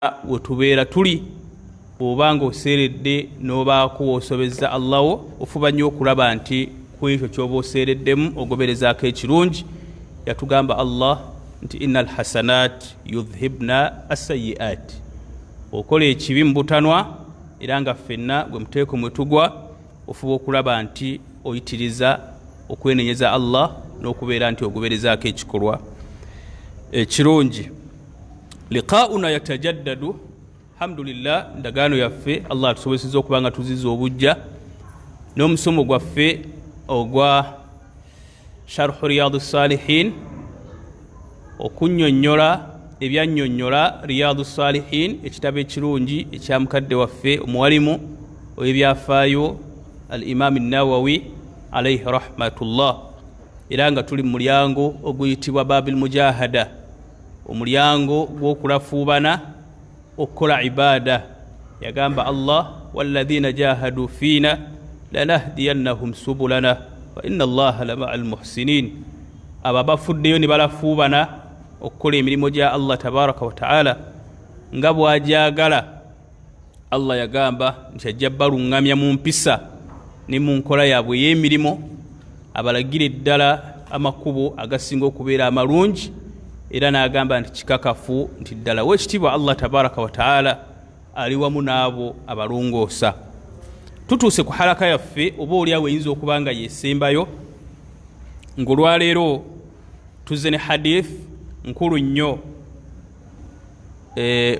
wetubeera tuli bw'obanga oseeredde n'obaako osobezza Allah wo ofuba nnyo okulaba nti ku ekyo ky'oba oseereddemu ogoberezaako ekirungi. Yatugamba Allah nti innal hasanat yudhhibna as-sayyi'at, okola ekibi mu butanwa era nga ffenna gwe muteeko mwe tugwa ofuba okulaba nti oyitiriza okwenenyeza Allah n'okubeera nti ogoberezaako ekikolwa ekirungi. Liqaa'una yatajaddadu, alhamdulillah, ndagaano yaffe Allah atusobozesezza okuba nga tuziza obujja n'omusomo gwaffe ogwa sharhu Riyadus Salihin, okunnyonnyola ebyannyonnyola Riyadus Salihin, ekitabo ekirungi ekya mukadde waffe omuwalimu ow'ebyafaayo al-Imam an-Nawawi alayhi rahmatullah, era nga tuli mu mulyango oguyitibwa Babil Mujahada, omulyango gw'okulafuubana okukola ibaada. Yagamba Allah, walladhina jahadu fiina lanahdiyannahum subulana wa inna Allaha lama'al muhsinin, abo abafuddeyo ne balafuubana okukola emirimu gya Allah tabaraka wa ta'ala nga bw'agyagala. Allah yagamba nti ajja baluŋŋamya mu mpisa ne mu nkola yaabwe ey'emirimu, abalagire ddala amakubo agasinga okubeera amalungi, era n'agamba nti kikakafu nti ddala w'ekitiibwa Allah tabaraka wa ta'ala ali wamu n'abo abalongoosa. Tutuuse ku halaka yaffe, oba oliawo eyinza okuba nga yesembayo, ng'olwaleero tuzze ne hadith nkulu nnyo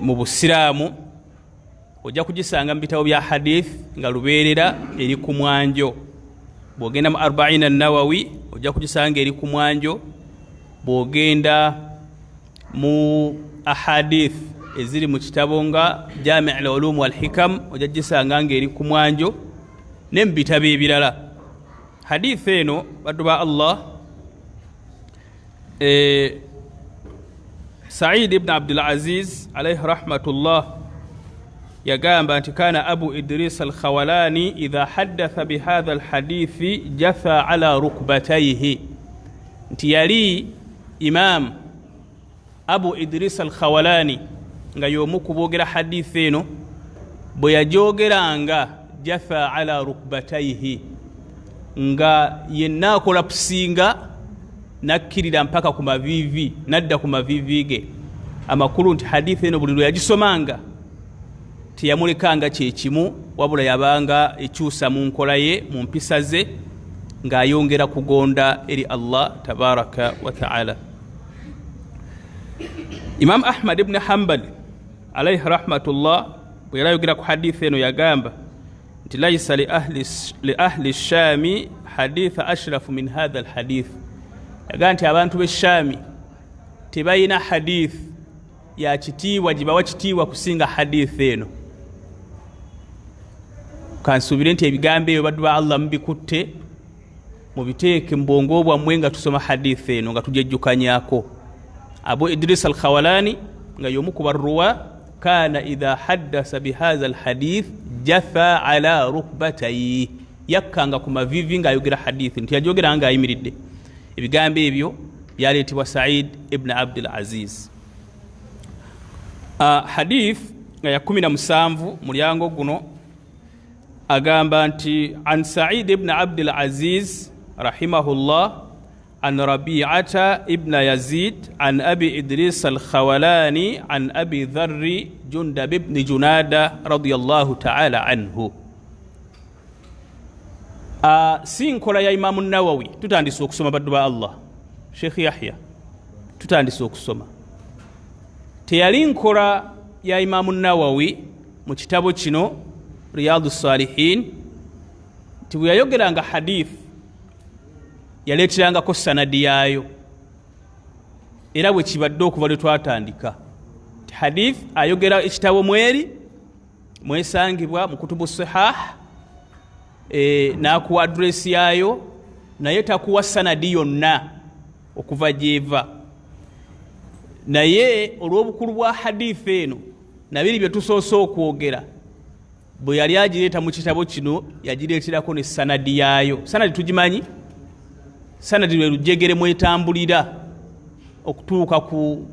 mu busiraamu. Ojja kugisanga mu bitabo bya hadith nga lubeerera eri ku mwanjo. Bw'ogenda mu Arba'in an-Nawawi ojja kugisanga eri ku mwanjo, bw'ogenda mu ahadith eziri mu kitabo nga Jami' al-Ulum wal-Hikam ojja kugisanga nga eri ku mwanjo, ne mu bitabo ebirala. Hadith eno baddu ba Allah, Sa'id ibn Abdul Aziz alayhi rahmatullah yagamba nti kana Abu Idris al-Khawalani idha haddatha bihadha al-hadithi jatha ala rukbatayhi, nti yali Imam Abu Idris al-Khawalani nga y'omu ku boogera hadithi eno, bwe yagyogeranga jatha ala rukbatayhi, nga yenna akola pusinga nakkirira mpaka ku mavivi, nadda ku mavivi ge. Amakulu nti hadithi eno buli lwe yagisomanga teyamulekanga kyekimu, wabula yabanga ekyusa mu nkola ye, mu mpisa ze, ng'ayongera kugonda eri Allah tabaraka wa ta'ala. Imam Ahmad ibn Hanbal alayhi rahmatullah bwe yarayogera ku hadithi eno yagamba nti laysa li ahli shami haditha ashrafu min hadha alhadith, yagamba nti abantu b'eshami tebayina hadith ya kitiibwa gibawa kitiibwa kusinga hadithi eno. Kansuubire nti ebigambo ebyo baddu ba Allah mubikutte mubiteeke mu bwongo bwammwe nga tusoma hadithi eno nga tujejjukanyako. Abu Idris al-Khawalani nga y'omu ku barruwa, kana idha haddasa bihadha alhadith jatha ala rukbatayi, yakkanga ku mavivi ng'ayogera hadithi, nti yajogera nga ayimiridde. Ebigambo ebyo byaleetebwa Sa'id ibn Abdul Aziz. Hadith nga ya 17 mulyango guno agamba nti an Sa'id ibn Abdul Aziz rahimahullah an Rabi'ata ibn Yazid an Abi Idris al-Khawalani an Abi Dharri Jundab ibn Junada radiyallahu ta'ala anhu. Si nkola ya Imam an-Nawawi tutandise okusoma baddu ba Allah, Sheikh Yahya tutandise okusoma. Teyali nkola ya Imam an-Nawawi mu kitabo kino Riyadus Salihin, nti bwe yayogeranga hadith yaleeterangako sanadi yaayo, era bwe kibadde okuva lwe twatandika. Hadith ayogera ekitabo mwesangibwa mu kutubu sihah, n'akuwa adresi yaayo, naye takuwa sanadi yonna okuva gyeva. Naye olw'obukulu bwa hadith eno nabiri bye tusoose okwogera, bwe yali agireeta mu kitabo kino yagireeterako ne sanadi yaayo. Sanadi tugimanyi, sanadi lwe lujegere mwetambulira okutuuka ku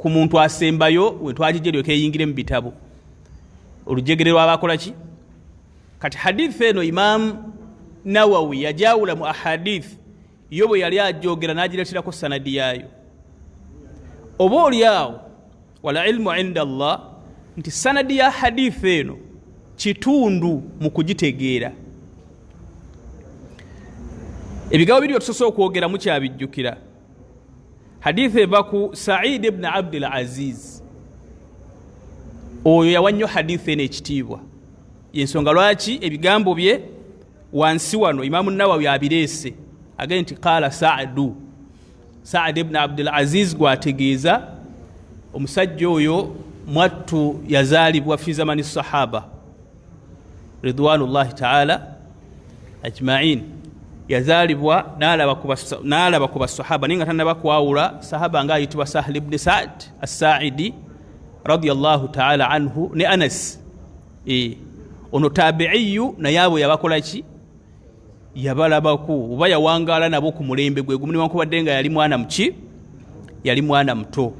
ku muntu asembayo we twagijjeryo keyingire mu bitabo olujegere lw'abakola ki kati hadith eno Imam Nawawi yajawula mu ahadith yo bwe yali ajogera n'agireeterako sanadi yaayo oba olyawo wala ilmu inda Allah nti sanadi ya hadith eno kitundu mu kugitegeera ebigambo biri tusobola okwogera mu kyabijjukira hadith eva ku Sa'id ibn Abdul Aziz oyo yawannyo hadith eno ekitiibwa yensonga lwaki ebigambo bye wansi wano Imam Nawawi abireese agenda nti qala Sa'd ibn Abdul Aziz gwategeeza omusajja oyo mwattu yazaalibwa fi zamani sahaba ridwanullahi ta'ala ajma'in yazaalibwa n'alaba ku basahaba ninga tannaba kwawula sahaba nga ayitibwa Sahl ibn Sa'd as-Sa'idi radiyallahu ta'ala anhu ne Anas ono tabi'iyu naye abo yabakola ki yabalabako oba yawangala nabo ku mulembe gwe gumu newankubadde nga yali mwana muto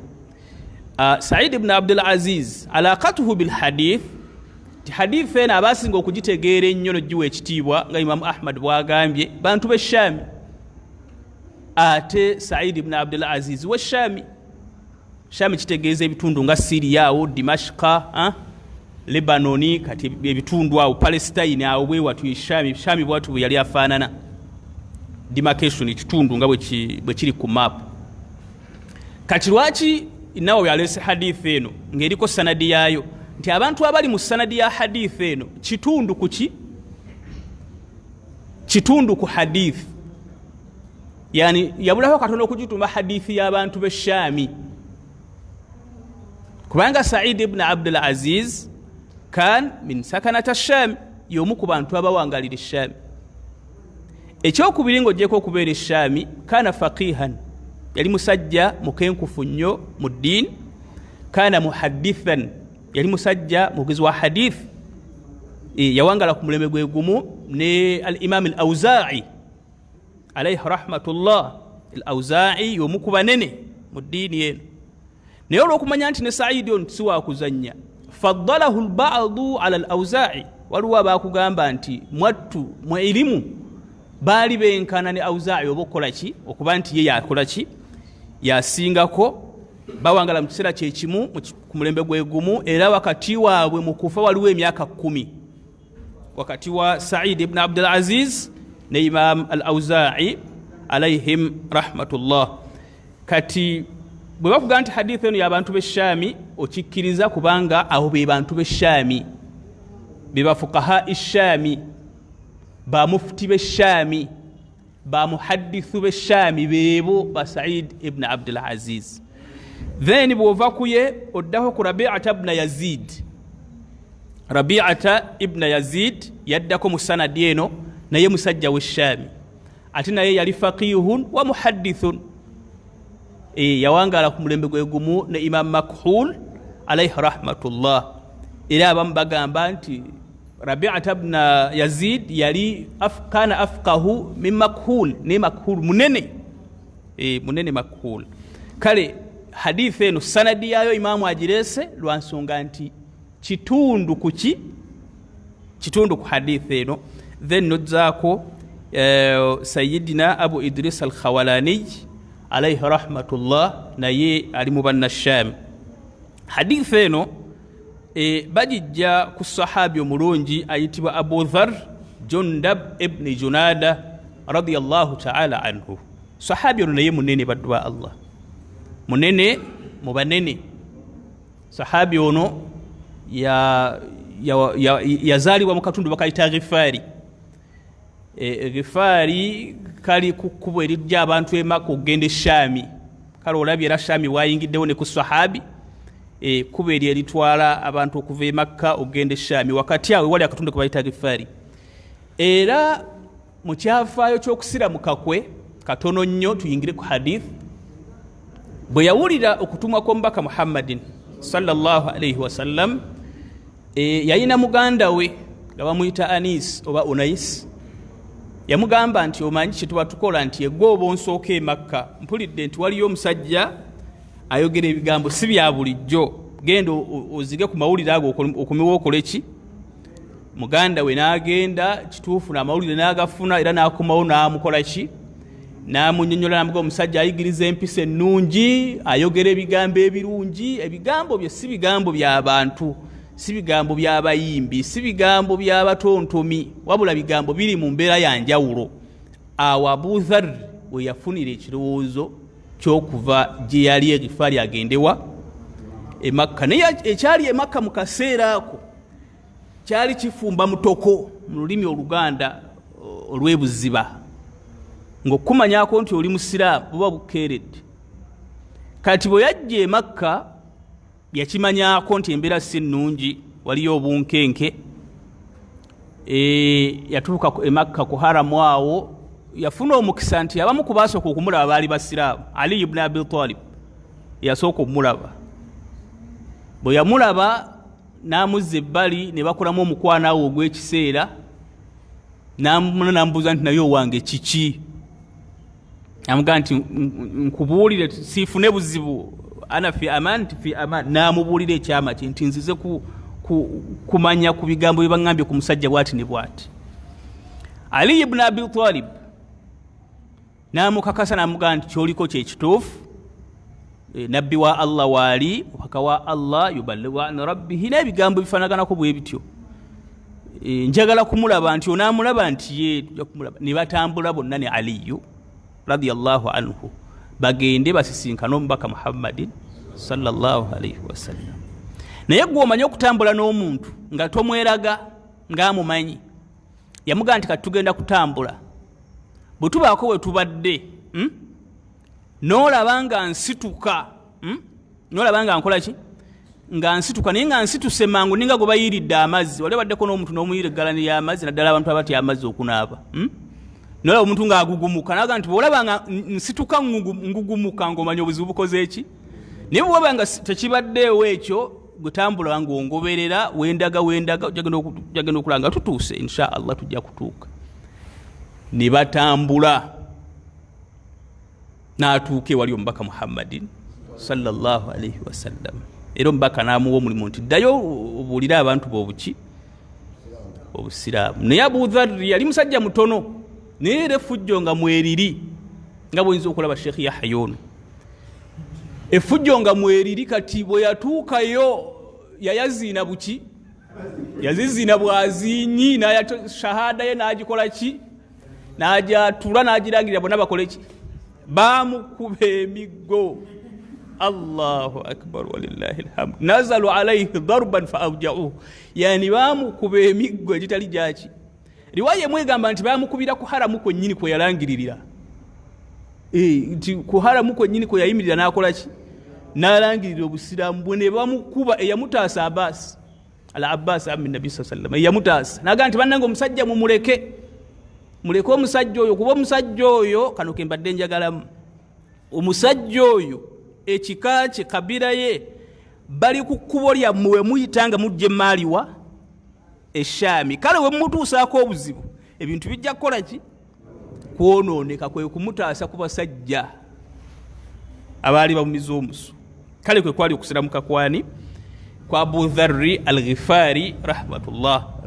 Sa'id ibn Abdul Aziz alaqatuhu bil hadith ti hadith ena abasinga okugitegeera ennyo n'ogiwa ekitiibwa nga Imam Ahmad bwagambye bantu b'Eshami ate Sa'id ibn Abdul Aziz w'Eshami Shami kitegeeza ebitundu nga Syria awo Dimashqa Lebanoni kati ebitundu awo Palestine awo bwe watu Shami bwatu yali afaanana demarcation ekitundu nga bwe kiri ku map kati lwaki nawo yalese hadith eno ng'eriko sanadi yaayo nti abantu abali mu sanadi ya hadith eno kitundu ku hadith yani yabulako katono okugituma hadithi y'abantu b'Eshami kubanga Sa'id ibn Abdul Aziz kan min sakanata Sham yomu ku bantu abawangalira Sham ekyokubiri ng'ogyeko okubeera Shami kana faqihan yali musajja mukenkufu nnyo mu ddiini kana muhaddithan yali musajja mugezi wa hadith yawangala ku mulembe gwe gumu ne al-Imam al-Awza'i alayhi rahmatullah al-Awza'i yomu ku banene mu ddiini eno naye olw'okumanya nti ne Sa'id ono si wakuzannya faddalahu al-ba'du ala al-Awza'i waliwo abaakugamba nti mwattu mu elimu baali benkana ne Awza'i oba okukola ki okuba nti ye yakola ki yasingako bawangala mu kiseera kyekimu ku mulembe gwe gumu era wakati waabwe mu kufa waliwo emyaka 10 wakati wa Sa'id ibn Abdul Aziz ne Imam al-Awza'i alayhim rahmatullah kati bwe bakugamba nti hadith eno y'abantu b'Eshami okikkiriza kubanga aho be bantu b'Eshami be bafuqaha Eshami ba mufti b'Eshami ba muhaddithu b'Eshami beebo ba Sa'id ibn Abdul Aziz then bwova kuye oddaho ku Rabi'ata ibn Yazid Rabi'ata ibn Yazid yaddako mu sanadi eno naye musajja w'Eshami ate naye yali faqihun wa muhaddithun yawangala ku mulembe gwe gumu ne Imam Makhul alayhi rahmatullah era abamu bagamba nti Rabi'ata ibn Yazid yali kana afqahu min Makhul ne Makhul munene munene Makhul kale hadith eno sanadi yayo Imamu agirese lwansonga nti kitundu ku hadith eno then nozako Sayyidina Abu Idris al-Khawalani alayhi rahmatullah naye ali mu banna Sham hadith eno bajijja ku sahabi omulungi ayitibwa Abu Dharr Jundab ibn Junada radiyallahu ta'ala anhu sahabi ono naye munene badwa Allah munene mu banene sahabi ono yazaalibwa mu katundu bakayita Ghifari Ghifari kali kukubo erijja abantu emaka okugenda Shami kale olabye era Shami wayingiddewo ne ku sahabi kuba eri eritwala abantu okuva e Makka okugenda Shami wakati awo wali akatundu kebayita Ghifari era mu kyafaayo ky'okusiramuka kwe katono nnyo tuyingire ku hadith bwe yawulira okutumwa kw'omubaka Muhammadin sallallahu alayhi wasallam yayina muganda we nga bamuyita Anis oba Unais yamugamba nti omanyi kye tuba tukola nti egwe oba onsooka e Makka mpulidde nti waliyo omusajja ayogera ebigambo si bya bulijjo. Genda ozige ku mawulire ago okumiwa okoleki muganda we n'agenda kituufu n'amawulire n'agafuna era n'akomawo n'amukola ki n'amunnyonnyola n'amuga omusajja ayigiriza empisa ennungi ayogera ebigambo ebirungi. Ebigambo bye si bigambo by'abantu, si bigambo by'abayimbi, si bigambo by'abatontomi, wabula bigambo biri mu mbeera ya njawulo. Awo Abu Dharr we yafunira ekirowoozo ky'okuva gye yali Gifaari agendewa e Makka. Naye ekyali e Makka mu kaseera ako kyali kifumba mutoko mu lulimi Oluganda olw'ebuziba, ng'okumanyako nti oli musiraamu buba bukeeredde. Kati bwe yajja e Makka yakimanyako nti embeera si nnungi, waliyo obunkenke. Yatuuka e Makka ku haramu awo yafuna omukisa nti abamu ku baasooka okumulaba baali basiraamu. Ali ibn Abi Talib yasooka okumulaba. Bwe yamulaba n'amuzza ebbali ne bakolamu omukwana awo ogw'ekiseera, n'amubuuza nti naye owange kiki? Amugaa nti nkubuulire siifune buzibu, ana fi aman fi aman. N'amubuulira ekyama kye nti nzize kumanya ku bigambo bye baŋŋambye ku musajja bw'ati ne bw'ati. Ali ibn Abi Talib n'amukakasa n'amugaa nti kyoliko kye kituufu, nabbi wa Allah waali waka wa Allah yuballighu an rabbihi, n'ebigambo bifanaganako bwe bityo. Njagala kumulaba nti onaamulaba nti ye tujja kumulaba. Ne batambula bonna ne Aliyu radiyallahu anhu bagende basisinkana omubaka Muhammadin sallallahu alayhi wasallam. Naye gwe omanye okutambula n'omuntu nga tomweraga ng'amumanyi, yamugaa nti kati tugenda kutambula, bwe tubaako we tubadde n'olaba nga nsituka, n'olaba nga nkola ki? Nga nsituka, naye nga nsituse mangu ninga gwe bayiridde amazzi. Wali baddeko n'omuntu n'omuyira eggalani y'amazzi, naddala abantu abatya amazzi okunaaba. N'olaba omuntu ng'agugumuka, naga nti bw'olaba nga nsituka ngugumuka ng'omanya obuzibu bukoze eki. Naye bw'oba nga tekibaddeewo ekyo, gwe tambula ng'ongoberera wendaga ojjagenda okulanga tutuuse, insha Allah tujja kutuuka. Ne batambula n'atuuka ewali omubaka Muhammadin sallallahu alayhi wasallam. Era omubaka n'amuwa omulimu nti ddayo obuulire abantu b'obuki obusiraamu. Naye Abu Dharr yali musajja mutono, naye era effujjo nga mweriri, nga bw'oyinza okulaba Sheikh Yahya ono. Effujjo nga mweriri, kati bwe yatuukayo yayaziina buki? Yaziziina bwaziinyi, shahada ye n'agikola ki? N'agyatula n'agirangirira bonna bakole ki? Bamukuba emiggo. Allahu akbar walillahi alhamd. Nazalu alayhi darban fa awja'uhu, yani bamukuba emiggo egitali gyaki. Riwaya mwegamba nti bamukubira ku haramu kwennyini kwe yalangiririra. Nti ku haramu kwennyini kwe yayimirira n'akola ki? N'alangirira obusiraamu. Bwe ne bamukuba eyamutaasa Abbas, al-Abbas ammi Nabi sallallahu alayhi wasallam, eyamutaasa n'agamba nti bannange omusajja muleke omusajja oyo, kuba omusajja oyo kano ke mbadde njagalamu. Omusajja oyo ekika kye, kabira ye, bali ku kkubo lyammwe we muyitanga mujje Maaliwa Eshaami. Kale we mutuusaako obuzibu, ebintu bijja kukola ki? Kwonooneka. Kwe kumutaasa ku basajja abaali bamumiza omusu. Kale kwe kwali okusiramuka kwani? Kwa Abu Dharri al-Ghifari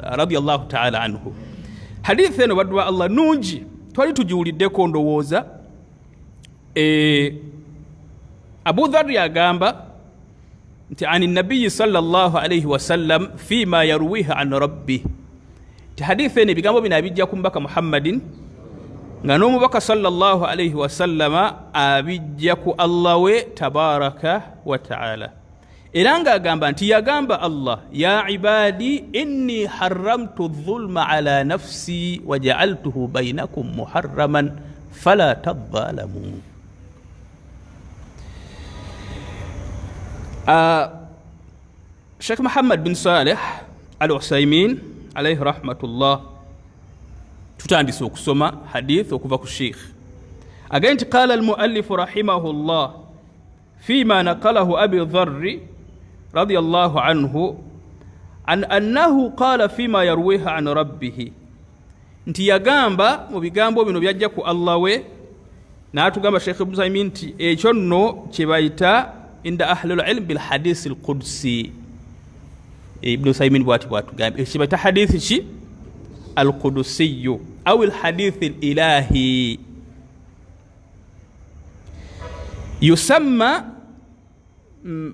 radiyallahu ta'ala anhu. Hadithi eno baddu ba Allah nungi, twali tugiwuliddeko ndowooza. Abu Dharr yagamba nti ani nabiyyi sallallahu alayhi wasallam fima yarwiha an rabbi. Ti hadithi eno ebigambo bino abijja ku mubaka Muhammadin, nga n'omubaka sallallahu alayhi wasallama abijja ku Allah we tabaraka wa ta'ala. Era ng'agamba nti yagamba Allah, ya ibadi inni haramtu dhulma ala nafsi wa ja'altuhu bainakum muharraman fala tadhalamu. Sheikh Muhammad bin Salih al-Uthaymin alayhi rahmatullah tutandise okusoma hadith okuva ku Sheikh. Again nti qala al-muallif rahimahullah fima naqalahu Abi Dharr radiyallahu anhu an annahu qala fima yarwiha an rabbih, nti yagamba mu bigambo bino byajja ku Allah we, n'atugamba Sheikh Ibn Uthaymeen nti ekyo nno kye bayita عند أهل العلم بالحديث القدسي ابن سيمين بواتي شبه حديث شي القدسي أو الحديث الإلهي يسمى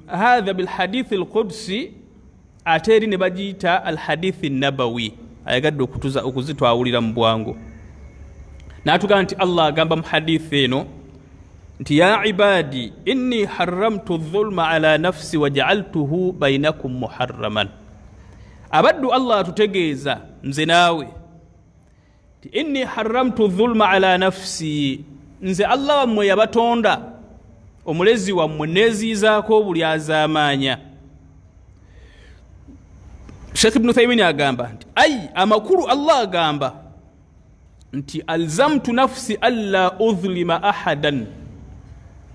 هذا بالحديث القدسي ateri ne bagiyita alhadithi nabawi ayagadde okuzitwawulira mu bwangu n'atugamba nti Allah agamba mu hadithi eno nti ya ibadi inni haramtu dhulma ala nafsi waja'altuhu bainakum muharraman abaddu Allah atutegeeza nze naawe nti inni haramtu dhulma ala nafsi nze Allah wammwe yabatonda omulezi wammwe neziizaako buli azaamaanya Sheikh Ibn Taymiyyah agamba nti amakulu Allah agamba nti alzamtu nafsi alla udhlima ahadan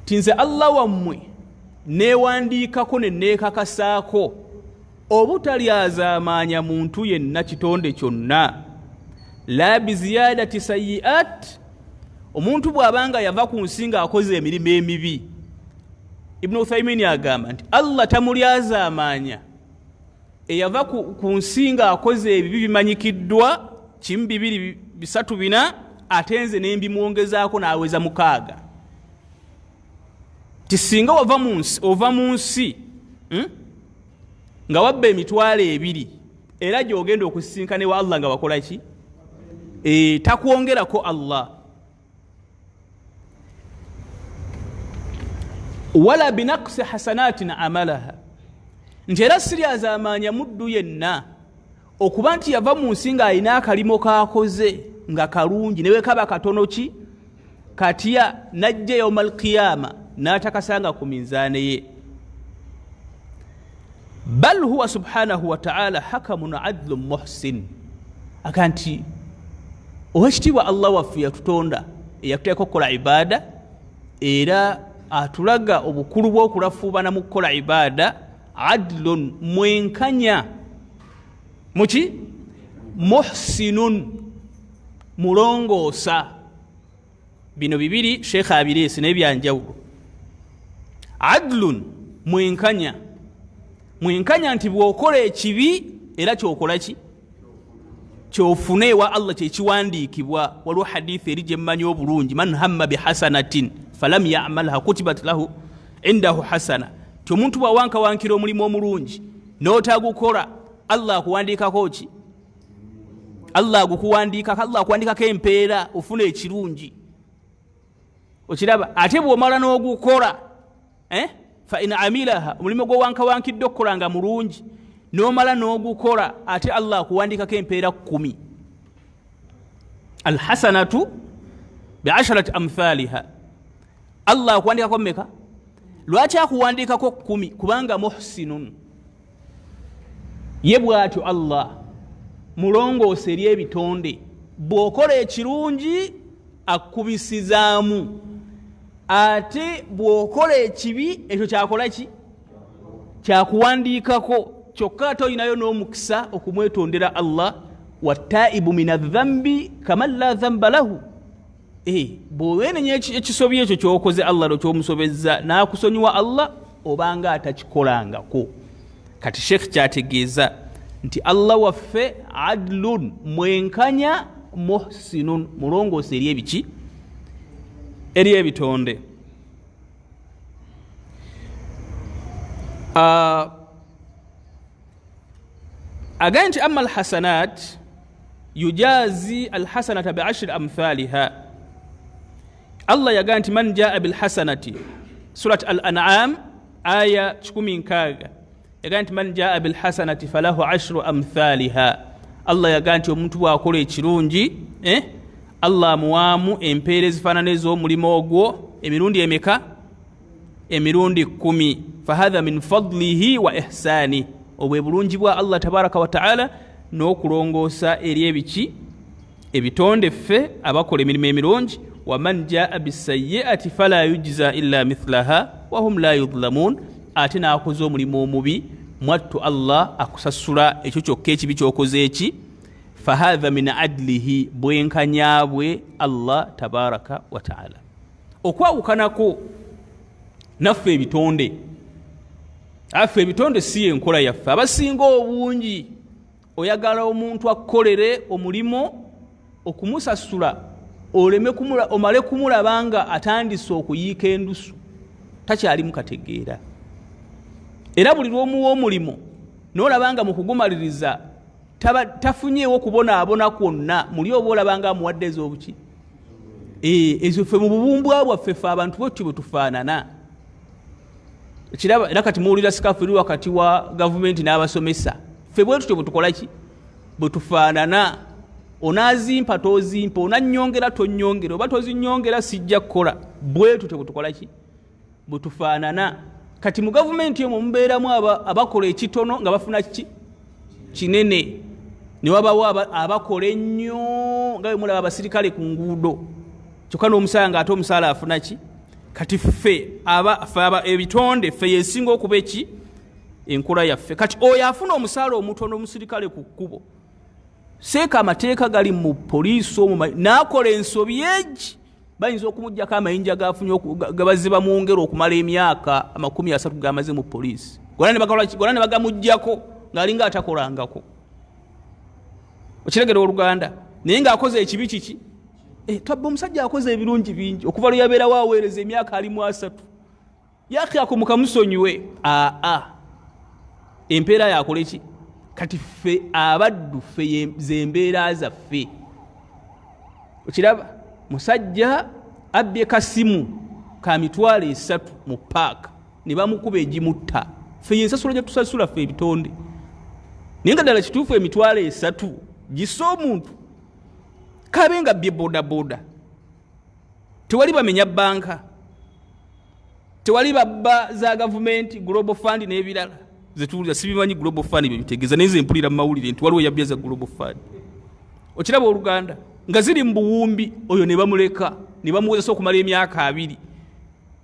tinze Allah wammwe newandiikako ne neekakasaako obutalyazaamaanya muntu yenna kitonde kyonna la biziyadati sayiat omuntu bw'abanga yava ku nsi ng'akoze emirimu emibi Ibn Taymiyyah agamba nti Allah tamulyazaamaanya eyava ku nsi ng'akoze ebibi bimanyikiddwa kimu bibiri bisatu bina ate nze ne mbimwongezaako n'aweza 6 tisinga ova mu nsi nga wabba emitwalo 2 era gy'ogenda okusisinkana ewa Allah nga wakola ki takwongerako Allah wala binaqsi hasanatin amalaha nti era siryazaamaanya muddu yenna okuba nti yava mu nsi ng'alina akalimo kaakoze nga kalungi newe kaba katono ki katya najja yawmal qiyama n'atakasanga ku minzaane ye bal huwa subhanahu wa ta'ala hakamun adlun muhsin akanti owekitiibwa Allah waffe yatutonda eyakuteeka okukola ibaada era atulaga obukulu bw'okulafuubana mu kukola ibaada adlun mwenkanya muki muhsinun mulongoosa bino bibiri Sheikh abiresi n'ebyanjawulo adlun mwenkanya nti bw'okola ekibi era kyokola ki kyofune ewa Allah kyekiwandiikibwa waliwo hadithi eri gye mmanyi obulungi man hamma bihasanatin falam ya'malha kutibat lahu indahu hasana ti omuntu bw'awankawankira omulimu omulungi n'otagukola Allah akuwandiikako ki Allah akuwandiikako empeera ofuna ekirungi okiraba ate bw'omala n'ogukola fa in amilaha omulimu gw'owankawankidde okukola nga mulungi n'omala n'ogukola ate Allah akuwandiikako empeera 10 alhasanatu bi'asharati amthaliha Allah akuwandiikako mmeka lwaki akuwandiikako 10 kubanga muhsinun ye bw'atyo Allah mulongoose eri ebitonde bw'okola ekirungi akkubisizaamu ate bw'okola ekibi ekyo kyakola ki kyakuwandiikako kyokka ate olinayo n'omukisa okumwetondera Allah wattaibu min adhambi kaman la dhamba lahu bw'owenenya ekisobyo ekyo kyokoze Allah kyomusobezza n'akusonyiwa Allah obanga atakikolangako kati Sheikh kyategeeza nti Allah waffe adlun mwenkanya muhsinun mulongoose eri ebiki eri ebitonde again nti amma alhasanat yujazi alhasanata bi'ashri amthaliha Allah yagaa nti man jaa bilhasanati surat al-an'am aya 16 yagaa nti man jaa bilhasanati falahu 10 amthaliha Allah yagaa nti omuntu bw'akola ekirungi Allah amuwaamu empeera ezifaanana ez'omulimu ogwo emirundi emeka emirundi 10 fahadha min fadlihi wa ihsani obwe bulungi bwa Allah tabaraka wa ta'ala n'okulongoosa eri ebiki ebitonde ffe abakola emirimu emirungi wa man jaa bisayyi'ati fala yujza illa mithlaha wa hum la yudhlamun ate n'akoze omulimu omubi mwattu Allah akusasula ekyo kyokka ekibi kyokoze eki fahadha min adlihi bwenkanyabwe Allah tabaraka wa ta'ala okwawukanako naffe ebitonde affe ebitonde si enkola yaffe abasinga obungi oyagala omuntu akkolere omulimo okumusasula omale kumulabanga atandise okuyiika endusu takyali mukategeera era buli lw'omuwa omulimo n'olabanga mu kugumaliriza tafunyeewo kubonaabona kwonna muli oba olabanga amuwadde ez'obuki ezo ffe mu bubumbwa bwaffe ffe abantu bwetyo bwe tufaanana ekiraba era kati muwulira sikafu eri wakati wa gavumenti n'abasomesa ffe bwe tutyo bwe tukola ki bwe tufaanana onaazimpa tozimpa onannyongera tonnyongera oba tozinnyongera sijja kukola bwe tutyo bwe tukola ki bwe tufaanana kati mu gavumenti omwo mubeeramu abakola ekitono nga bafuna ki kinene ne wabawo abakola ennyo nga bwe mulaba abasirikale ku nguudo kyokka n'omusaala ng'ate omusaala afuna ki kati ffe ebitonde ffe yesinga okuba eki enkola yaffe kati oyo afuna omusaala omutono omusirikale ku kkubo seeka amateeka gali mu poliisi omwo n'akola ensobi egi bayinza okumuggyako amayinja gafunye gabaze bamwongera okumala emyaka 30 gamaze mu poliisi gonna ne bagamuggyako ng'alinga atakolangako okiregera oluganda naye ng'akoze ekibi kiki twabba omusajja akoze ebirungi bingi okuva lwe yabeerawo aweereza emyaka 3 yaki ako mukamusonyiwe empeera yakola eki kati ffe abaddu ffe zembeera zaffe okiraba musajja abbye kasimu ka mitwalo 3 mu paaka ne bamukuba egimutta ffe yensasula gye tusasula ffe ebitonde naye nga ddala kituufu emitwalo 3 gisa omuntu kabe nga bbye bodaboda tewali bamenya banka tewali babba za gavumenti global fund n'ebirala zetuwulira sibimanyi global fund byebitegeza naye zempulira mu mawulire nti waliwo yabbya za global fund okiraba oluganda nga ziri mu buwumbi oyo ne bamuleka ne bamuwezesa okumala emyaka 2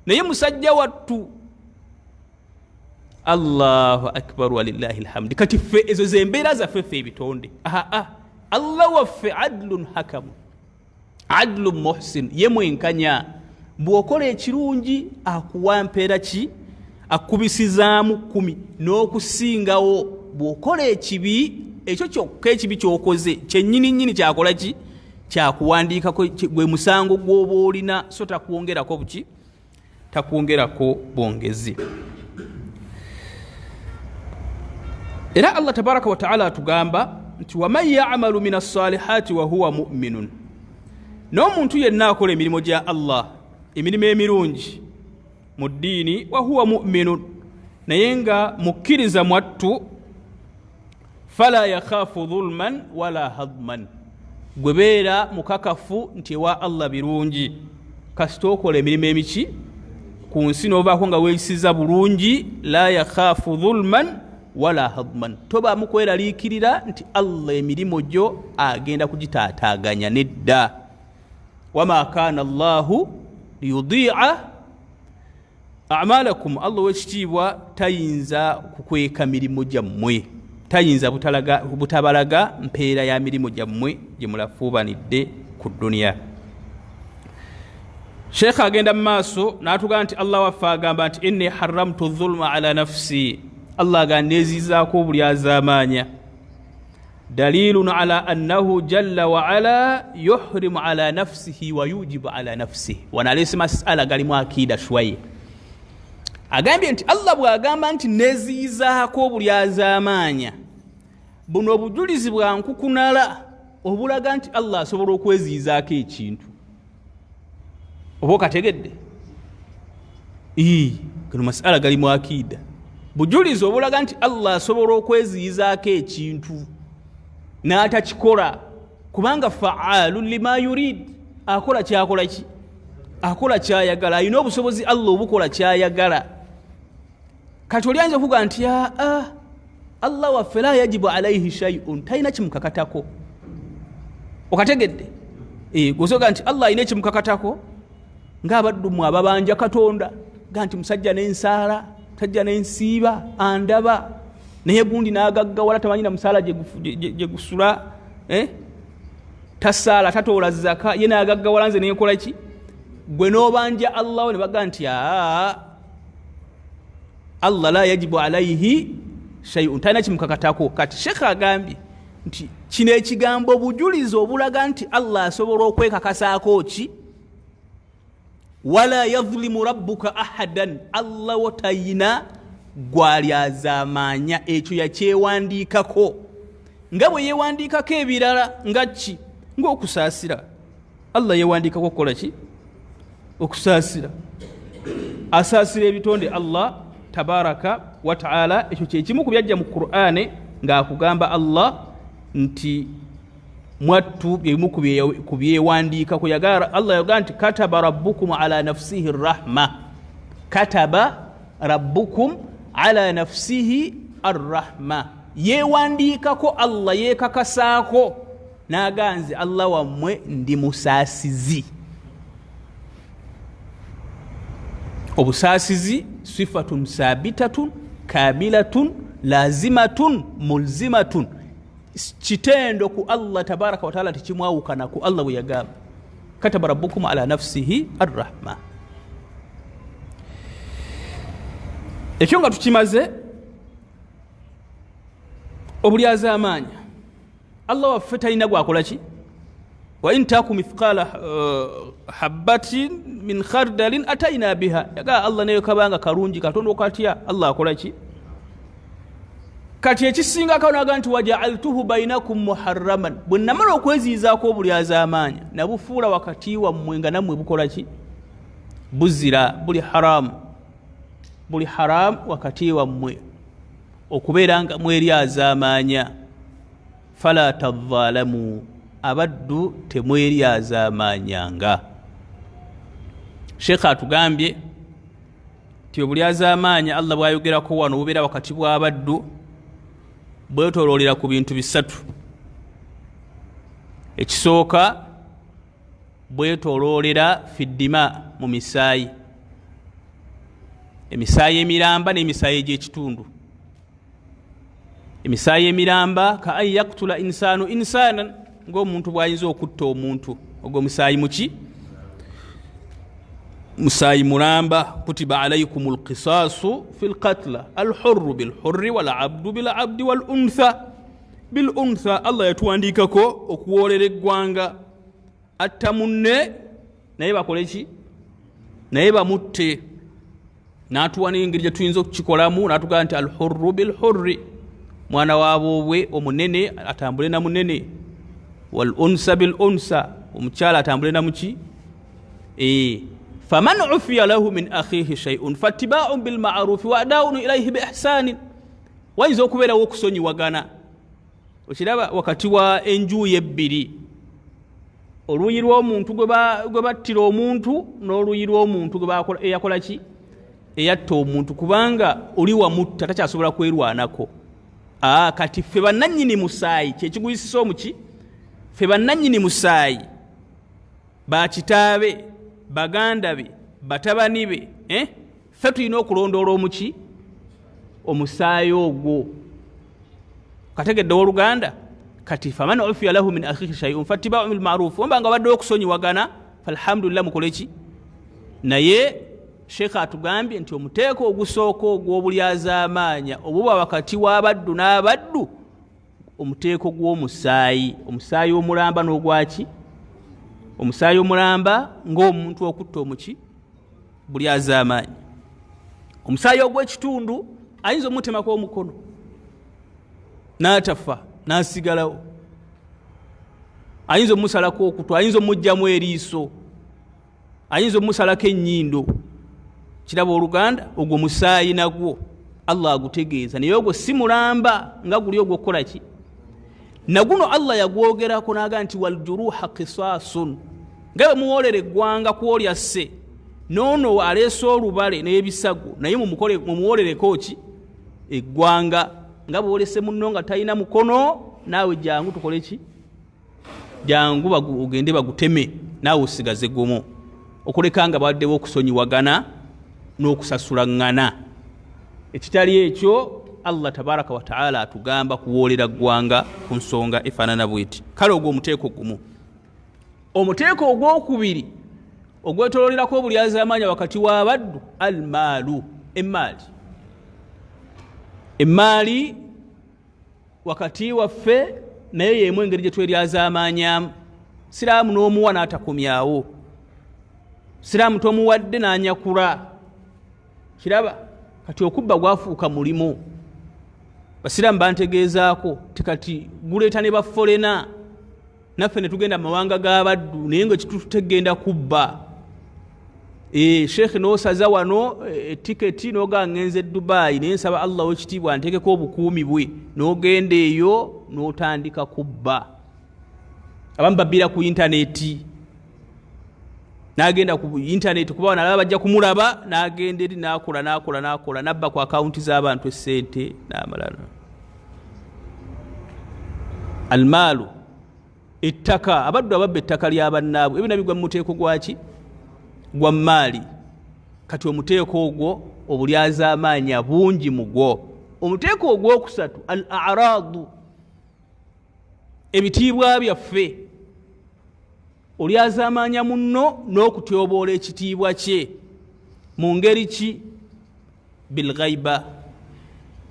naye musajja wattu Allahu akbar walillahi alhamd kati ffe ezo zembeera zaffe ffe ebitonde Allah waffe adlun hakamu adlun muhsin ye mwenkanya bw'okola ekirungi akuwa mpeera ki akubisizaamu 10 n'okusingawo bw'okola ekibi ekyo kyokka ekibi kyokoze kyennyini kyakola ki kyakuwandiikako gwe musango gw'oba olina so takwongerako buki takwongerako bwongezi era Allah tabaraka wa ta'ala atugamba nti waman ya'malu min as-salihati wa huwa mu'minun n'omuntu yenna akola emirimu gya Allah emirimu emirungi mu ddiini wa huwa mu'minun naye nga mukkiriza mwattu fala yakhaafu dhulman wala hadman gwe beera mukakafu nti ewa Allah birungi kasita okola emirimu emiki ku nsi n'ovaako nga weeyisiza bulungi la yakhaafu dhulman wala hadman toba mukweraliikirira nti Allah emirimu gyo agenda kugitaataaganya nedda wama kaana Allahu liyudii'a a'malakum Allah w'ekitiibwa tayinza kukweka mirimu gyammwe tayinza butabalaga mpeera ya mirimu gyammwe gye mulafuubanidde ku dduniya Sheikh agenda mu maaso n'atugamba nti Allah waffe agamba nti inni haramtu dhulma ala nafsi Allah agandezizaako obulyazaamaanya dalilun ala annahu jalla wa ala yuhrimu ala nafsihi wa yujibu ala nafsihi wanalesi masala galimu akida shwaye agambye nti Allah bw'agamba nti nezizaako obulyazaamaanya buno obujulizi bwa nkukunala obulaga nti Allah asobola okweziizaako ekintu oba okategedde gano masala galimu akida bujulizi obulaga nti Allah asobola okweziizaako ekintu n'atakikola kubanga fa'aalun lima yurid akola kyakola ki akola kyayagala ayina obusobozi Allah obukola kyayagala kati olyanza okuga nti Allah waffe la yajibu alayhi shay'un talina kimukakatako okategedde gosoga nti Allah ayina kimukakatako ng'abaddumu ababanja Katonda ga nti musajja n'ensaala tajja n'ensiiba andaba naye gundi n'agaggawala tamanyi na musaala gye gusula tasaala tatoola zaka ye n'agaggawala nze n'enkola ki gwe n'obanja Allah ne baga nti Allah la yajibu alayhi shay'un tana kimukakatako kati Sheikh agambye nti kino ekigambo bujulizo obulaga nti Allah asobola okwekakasaako ki wala yadhlimu rabbuka ahadan Allah watayina gwali azamanya ekyo yakyewandikako nga bwe yewandikako ebirala nga ki ng'okusaasira Allah yewandikako okukola ki okusaasira asaasira ebitonde Allah tabaraka wa ta'ala ekyo kyekimu ku byajja mu Qur'ane ng'akugamba Allah nti mwattu bimu ku byewandikako yagara Allah yagaa nti kataba rabbukum ala nafsihi rahma kataba rabbukum ala nafsihi arrahma yewandikako Allah yekakasaako naganze Allah wammwe ndi musaasizi obusaasizi sifatun sabitatun kamilatun lazimatun mulzimatun kitendo ku Allah tabaraka wa taala tikimwawukana ku Allah bwe yagamba kataba rabbukum ala nafsihi arrahma ekyo nga tukimaze obulyaza amaanya Allah waffe talina gwakola ki wa in taku mithqala habbatin min khardalin atayna biha yaga Allah neyo kabanga karungi katondo katya Allah akola ki kati ekisinga kaonaga nti waja'altuhu bainakum muharraman bwenamala okweziizaako obulyaza amaanya nabufuula wakati wammwe nga nammwe bukola ki buzira buli haram wakati wammwe okubeera nga mweryaza amaanya fala tadhalamu abaddu temweryaza amaanyanga Sheikh atugambye ti obulyaza amaanya Allah bwayogerako wano bubeera wakati bw'abaddu bwetoloolera ku bintu bisatu ekisooka bwetoloolera fiddima mu misaayi emisaayi emiramba n'emisaayi egy'ekitundu emisaayi emiramba ka an yaktula insanu insanan ng'omuntu bw'ayinza okutta omuntu ogwo musaayi muki musaayi mulamba kutiba alaykumul qisaasu fil qatla alhurru bilhurri wal abdu bil abdi wal untha bil untha Allah yatuwandikako okuwoolera eggwanga atta munne naye bakole ki naye bamutte n'atuwa n'engeri gye tuyinza okukikolamu n'atugamba nti alhurru bilhurri mwana waabwe omunene atambule na munene wal unsa bil unsa omukyala atambule na muki faman ufiya lahu min akhihi shay'un fattiba'un bil ma'ruf wa ada'un ilayhi bi ihsan wayinza okubeerawo okusonyiwagana okiraba wakati wa enjuyi ebbiri oluyi lw'omuntu gwe battira omuntu n'oluyi lw'omuntu eyakola ki eyatta omuntu kubanga oli wamutta takyasobola kwerwanako kati ffe bannannyini musaayi kyekiguyisisa omuki ffe bannannyini musaayi bakitaabe baganda be batabani be ffe tulina okulondoola omuki omusaayi ogwo kategedde w'oluganda kati faman ufiya lahu min akhihi shay'un fattiba'u bil ma'ruf wamba nga badde okusonyiwagana falhamdulillah mukole ki naye Sheikh atugambye nti omuteeko ogusooka ogw'obulyaza amaanya obuba wakati w'abaddu n'abaddu omuteeko gw'omusaayi omusaayi omulamba n'ogwaki omusaayi omulamba ng'omuntu okutta omuki bulyaza amaanya omusaayi ogw'ekitundu ayinza omutemako omukono n'atafa n'asigalawo ayinza omusalako okutwa ayinza omugjamu eriiso ayinza omusalako ennyindo kiraba oluganda ogwo musaayi nagwo Allah agutegeeza naye ogwo si mulamba nga guli ogwo okukola ki naguno Allah yagwogerako n'aga nti waljuruha qisaasun nga bwe muwoolera eggwanga kwolya sse noono aleese olubale n'ebisago naye mumuwolereko ki eggwanga nga bwolese munno nga talina mukono naawe jangu tukole ki jangu ogende baguteme naawe osigaze gumu okuleka nga baddewo okusonyiwagana n'okusasulaŋŋana ekitali ekyo Allah tabaraka wa ta'ala atugamba kuwoolera ggwanga ku nsonga efaanana bweti kale ogwo omuteeko gumu omuteeko ogwokubiri ogwetololerako obulyaza amaanya wakati w'abaddu almaalu emaali emaali wakati waffe naye yemu engeri gye tweryazaamanyamu. Siraamu n'omuwa n'atakomyawo, siraamu tomuwadde n'anyakula. Kiraba kati okubba gwafuuka mulimu. Basiraamu bantegeezaako tikati guleeta ne bafolena, naffe ne tugenda mu mawanga g'abaddu naye nga kitutugenda kubba. Sheikh n'osaza wano tiketi n'oga ngenze Dubai naye nsaba Allah w'ekitiibwa anteekeko obukuumi bwe, n'ogenda eyo n'otandika kubba. Abamu babbira ku intaneti, n'agenda ku intaneti kuba nalaba bajja kumulaba, n'agenda eri n'akola nabba ku akawunti z'abantu essente n'amalala. Almaalu, ettaka, abaddu ababba ettaka lya bannaabwe, ebyo nabigwa mu muteeko gwaki? Gwa maali. Kati omuteeko ogwo obulyazaamaanya bungi mu gwo. Omuteeko ogwokusatu al-a'raadu, ebitiibwa byaffe. Olyazaamaanya munno n'okutyoboola ekitiibwa kye mu ngeri ki? Bilghaiba,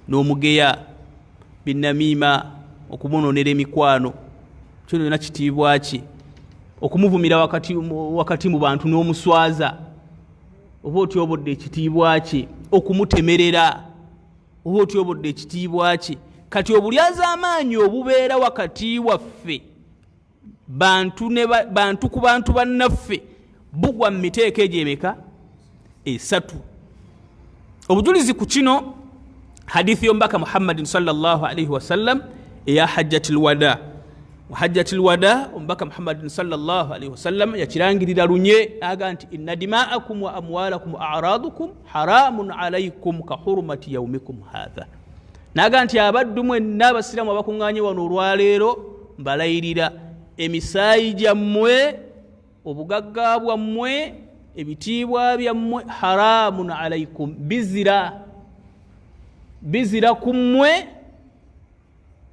n'omugeya, binnamiima, okumunoonera emikwano, kino byonna kitiibwa ki? Okumuvumira wakati mu bantu n'omuswaza, oba otyobodde ekitiibwa kye. Okumutemerera, oba otyobodde ekitiibwa kye. Kati obulyazaamaanyi obubeera wakati waffe bantu ku bantu bannaffe bugwa mu miteeko egyo emeka? Esatu. Obujulizi ku kino hadithi y'omubaka Muhammadin sallallahu alaihi wasallam eya hajjatul wada. Hajjatul wada omubaka Muhammadin sallallahu alaihi wasallam yakirangirira lunye aga nti inna dima'akum wa amwalakum wa a'radukum haramun alaikum ka hurmati yawmikum hadha. Naga nti abaddu mwenna abasiraamu abakuŋŋaanye wano olwaleero mbalayirira emisaayi gyammwe, obugagga bwammwe, ebitiibwa byammwe haramun alaikum, bizira kummwe,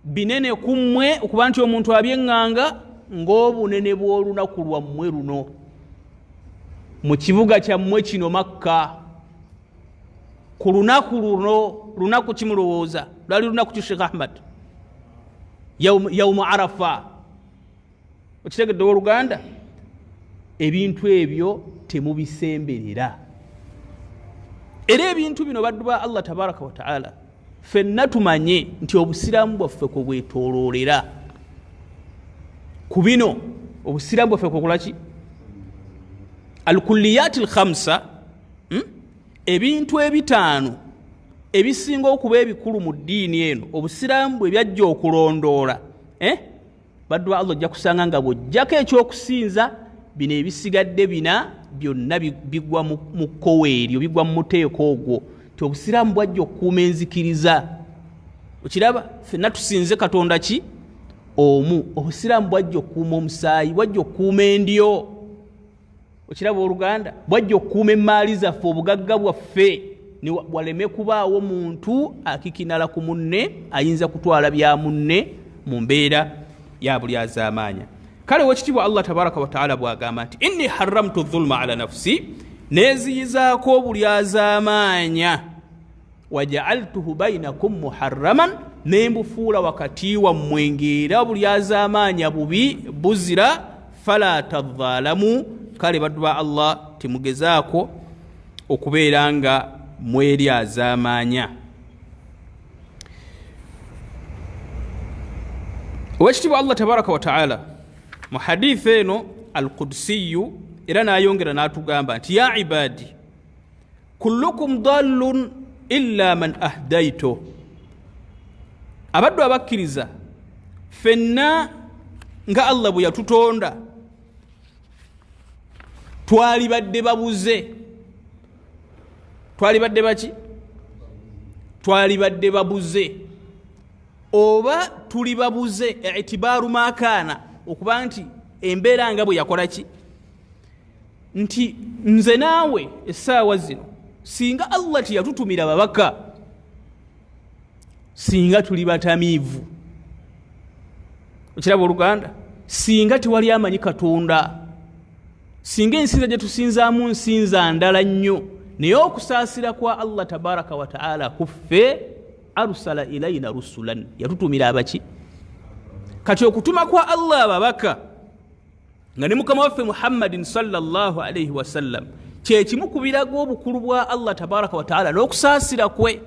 binene kummwe, okuba nti omuntu abyeŋŋanga ng'obunene bw'olunaku lwammwe luno mu kibuga kyammwe kino Makka. Ku lunaku luno, lunaku kimulowooza? Lwali lunaku ki Sheikh Ahmad? Yawmu Arafa. Okitegedde Oluganda? Ebintu ebyo temubisemberera. Era ebintu bino baddu ba Allah tabaraka wa ta'ala ffenna tumanye nti obusiraamu bwaffe kwe bwetooloolera. Ku bino obusiraamu bwaffe kwe kulaki? Al-kulliyati al-khamsa, ebintu ebitaano ebisinga okuba ebikulu mu ddiini eno obusiraamu bwe byajja okulondoola, baddu ba Allah ojja kusanga nga bw'ojjako ekyokusinza, bino ebisigadde bina byonna bigwa mu kkowe eryo, bigwa mu muteeko ogwo nti obusiraamu bwajja okukuuma enzikiriza. Okiraba? Ffenna tusinze Katonda ki? Omu. Obusiraamu bwajja okukuuma omusaayi, bwajja okukuuma endyo. Okiraba Oluganda? Bwajja okukuuma emaali zaffe, obugagga bwaffe, waleme kubaawo muntu akikinala ku munne ayinza kutwala bya munne mu mbeera ya bulyazaamaanya. Kale wekitiibwa Allah tabaraka wa ta'ala bw'agamba nti inni haramtu dhulma ala nafsi, neziyizaako obulyazaamaanya, waja'altuhu bainakum muharraman, nembufuula wakati wammwe ng'era obulyazaamaanya bubi buzira, fala tadhalamu, kale baddu ba Allah temugezaako okubeera nga mweryazaamaanya. Owekitiibwa Allah tabaraka wa ta'ala mu hadithi eno al-Qudsiyu era n'ayongera n'atugamba nti ya ibadi kullukum dallun illa man ahdaytu, abaddu abakkiriza ffenna nga Allah bwe yatutonda twalibadde babuze. Twalibadde baki? Twalibadde babuze oba tuli babuze, i'tibaaru maakaana, okuba nti embeera nga bwe yakola ki? Nti nze naawe essaawa zino singa Allah tiyatutumira babaka, singa tuli batamiivu. Okiraba Oluganda? Singa tewali amanyi Katonda, singa ensinza gye tusinzaamu nsinza ndala nnyo, naye okusaasira kwa Allah tabaraka wa ta'ala kuffe arsala ilaina rusulan yatutumira abaki kati okutuma kwa Allah ababaka nga ne mukama waffe Muhammadin sallallahu alayhi wasallam kyekimu ku birago obukulu bwa Allah tabaraka wa taala n'okusaasira kwe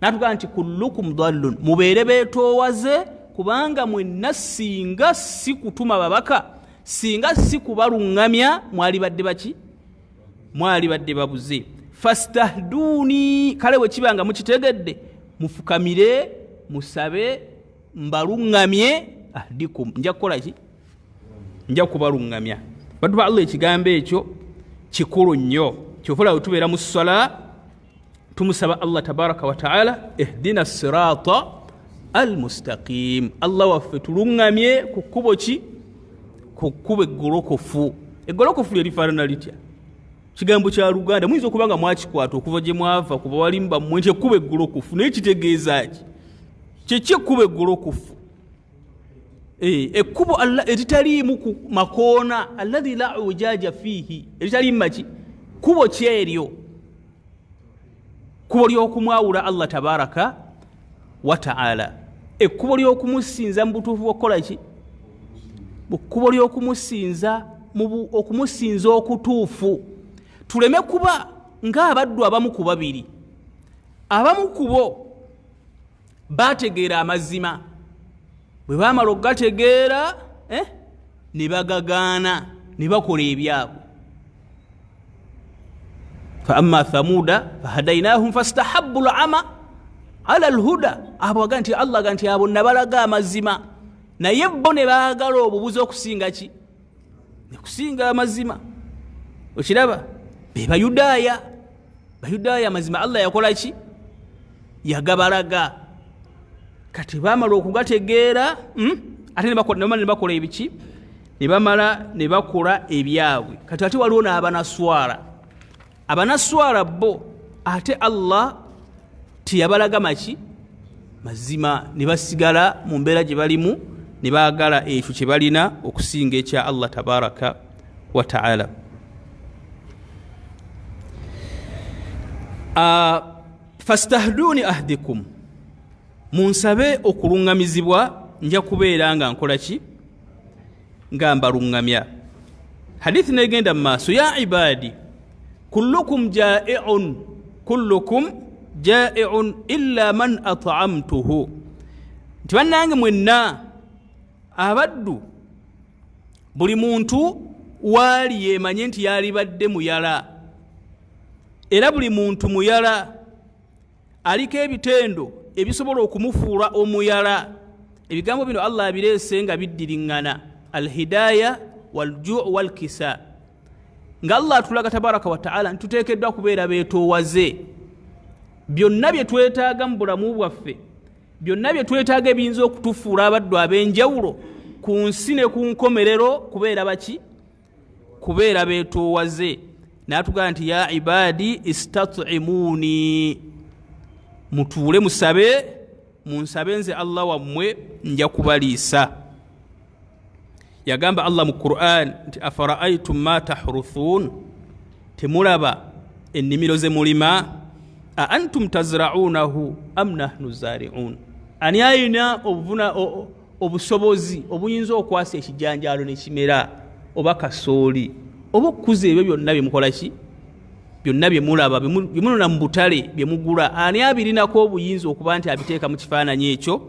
natuga nti kullukum dhallun mubeere beetoowaze kubanga mwenna singa si kutuma babaka singa si kubalungamya mwali badde baki mwali badde babuze fastahduni kale bwe kibanga mukitegedde mufukamire musabe mbalungamye ahdikum nja kukola ki nja kubalungamya bantu ba Allah ekigambo ekyo kikulu nnyo kyofula tubeera mu ssala tumusaba Allah tabaraka wa taala ihdina sirata almustaqim Allah waffe tulungamye ku kkubo ki ku kkubo eggolokofu eggolokofu lyerifaanana litya kigambo kya Luganda muyinza okuba nga mwakikwata okuva gye mwava kuba walimba mmwe nti ekkubo eggolokofu naye kitegeeza ki kyeki ekkubo eggolokofu ekkubo eritaliimu ku makoona alladhi la ujaja fiihi eritaliimu maki kubo kyeryo kubo ly'okumwawula Allah tabaraka wa taala ekkubo ly'okumusinza mu butuufu bw'okukola ki kkubo ly'okumusinza okumusinza okutuufu tuleme kuba ng'abaddu abamu ku babiri abamu kubo bategeera amazima bwe baamala okugategeera ne bagagaana ne bakola ebyabwe fa amma thamuda fahadainahum fastahabbu lama ala alhuda abo aga nti Allah aga nti abo nabalaga amazima naye bo ne baagala obubuzi okusinga ki ne kusinga amazima okiraba be bayudaaya amazima Allah yakola ki yagabalaga kati baamala okugategeera ate ne bakola ebiki ne bamala ne bakola ebyabwe kati ate waliwo abanaswara bo ate Allah tiyabalaga maki mazima ne basigala mu mbeera gye balimu ne baagala ekyo kye balina okusinga ekya Allah tabaraka wa taala fastahduni ahdikum munsabe okulungamizibwa nja kubeera nga nkola ki nga mbalungamya hadithi negenda mu maaso ya ibadi kullukum jai'un illa man at'amtuhu nti bannange mwenna abaddu buli muntu waali yemanye nti yalibadde muyala era buli muntu muyala aliko ebitendo ebisobola okumufuula omuyala ebigambo bino Allah abireese nga biddiriŋŋana alhidaya waljuu walkisa nga Allah atulaga tabaraka wa taala ntuteekeddwa kubeera beetoowaze byonna bye twetaaga mu bulamu bwaffe byonna bye twetaaga ebiyinza okutufuula abaddu ab'enjawulo ku nsi ne ku nkomerero kubeera baki kubeera beetoowaze n'atugamba nti ya ibadi istat'imuni mutuule musabe munsabe nze Allah wammwe nja kubaliisa yagamba Allah mu Qur'an nti afara'aytum ma tahruthun temulaba ennimiro ze mulima a antum tazra'unahu am nahnu zari'un ani ayina obusobozi obuyinza okwasa ekijanjaalo nekimera oba kasooli oba okukuza ebyo byonna byemukola ki byonna byemulaba byemunona mu butale byemugula ani abirinako obuyinza okuba nti abiteeka mu kifaananyi ekyo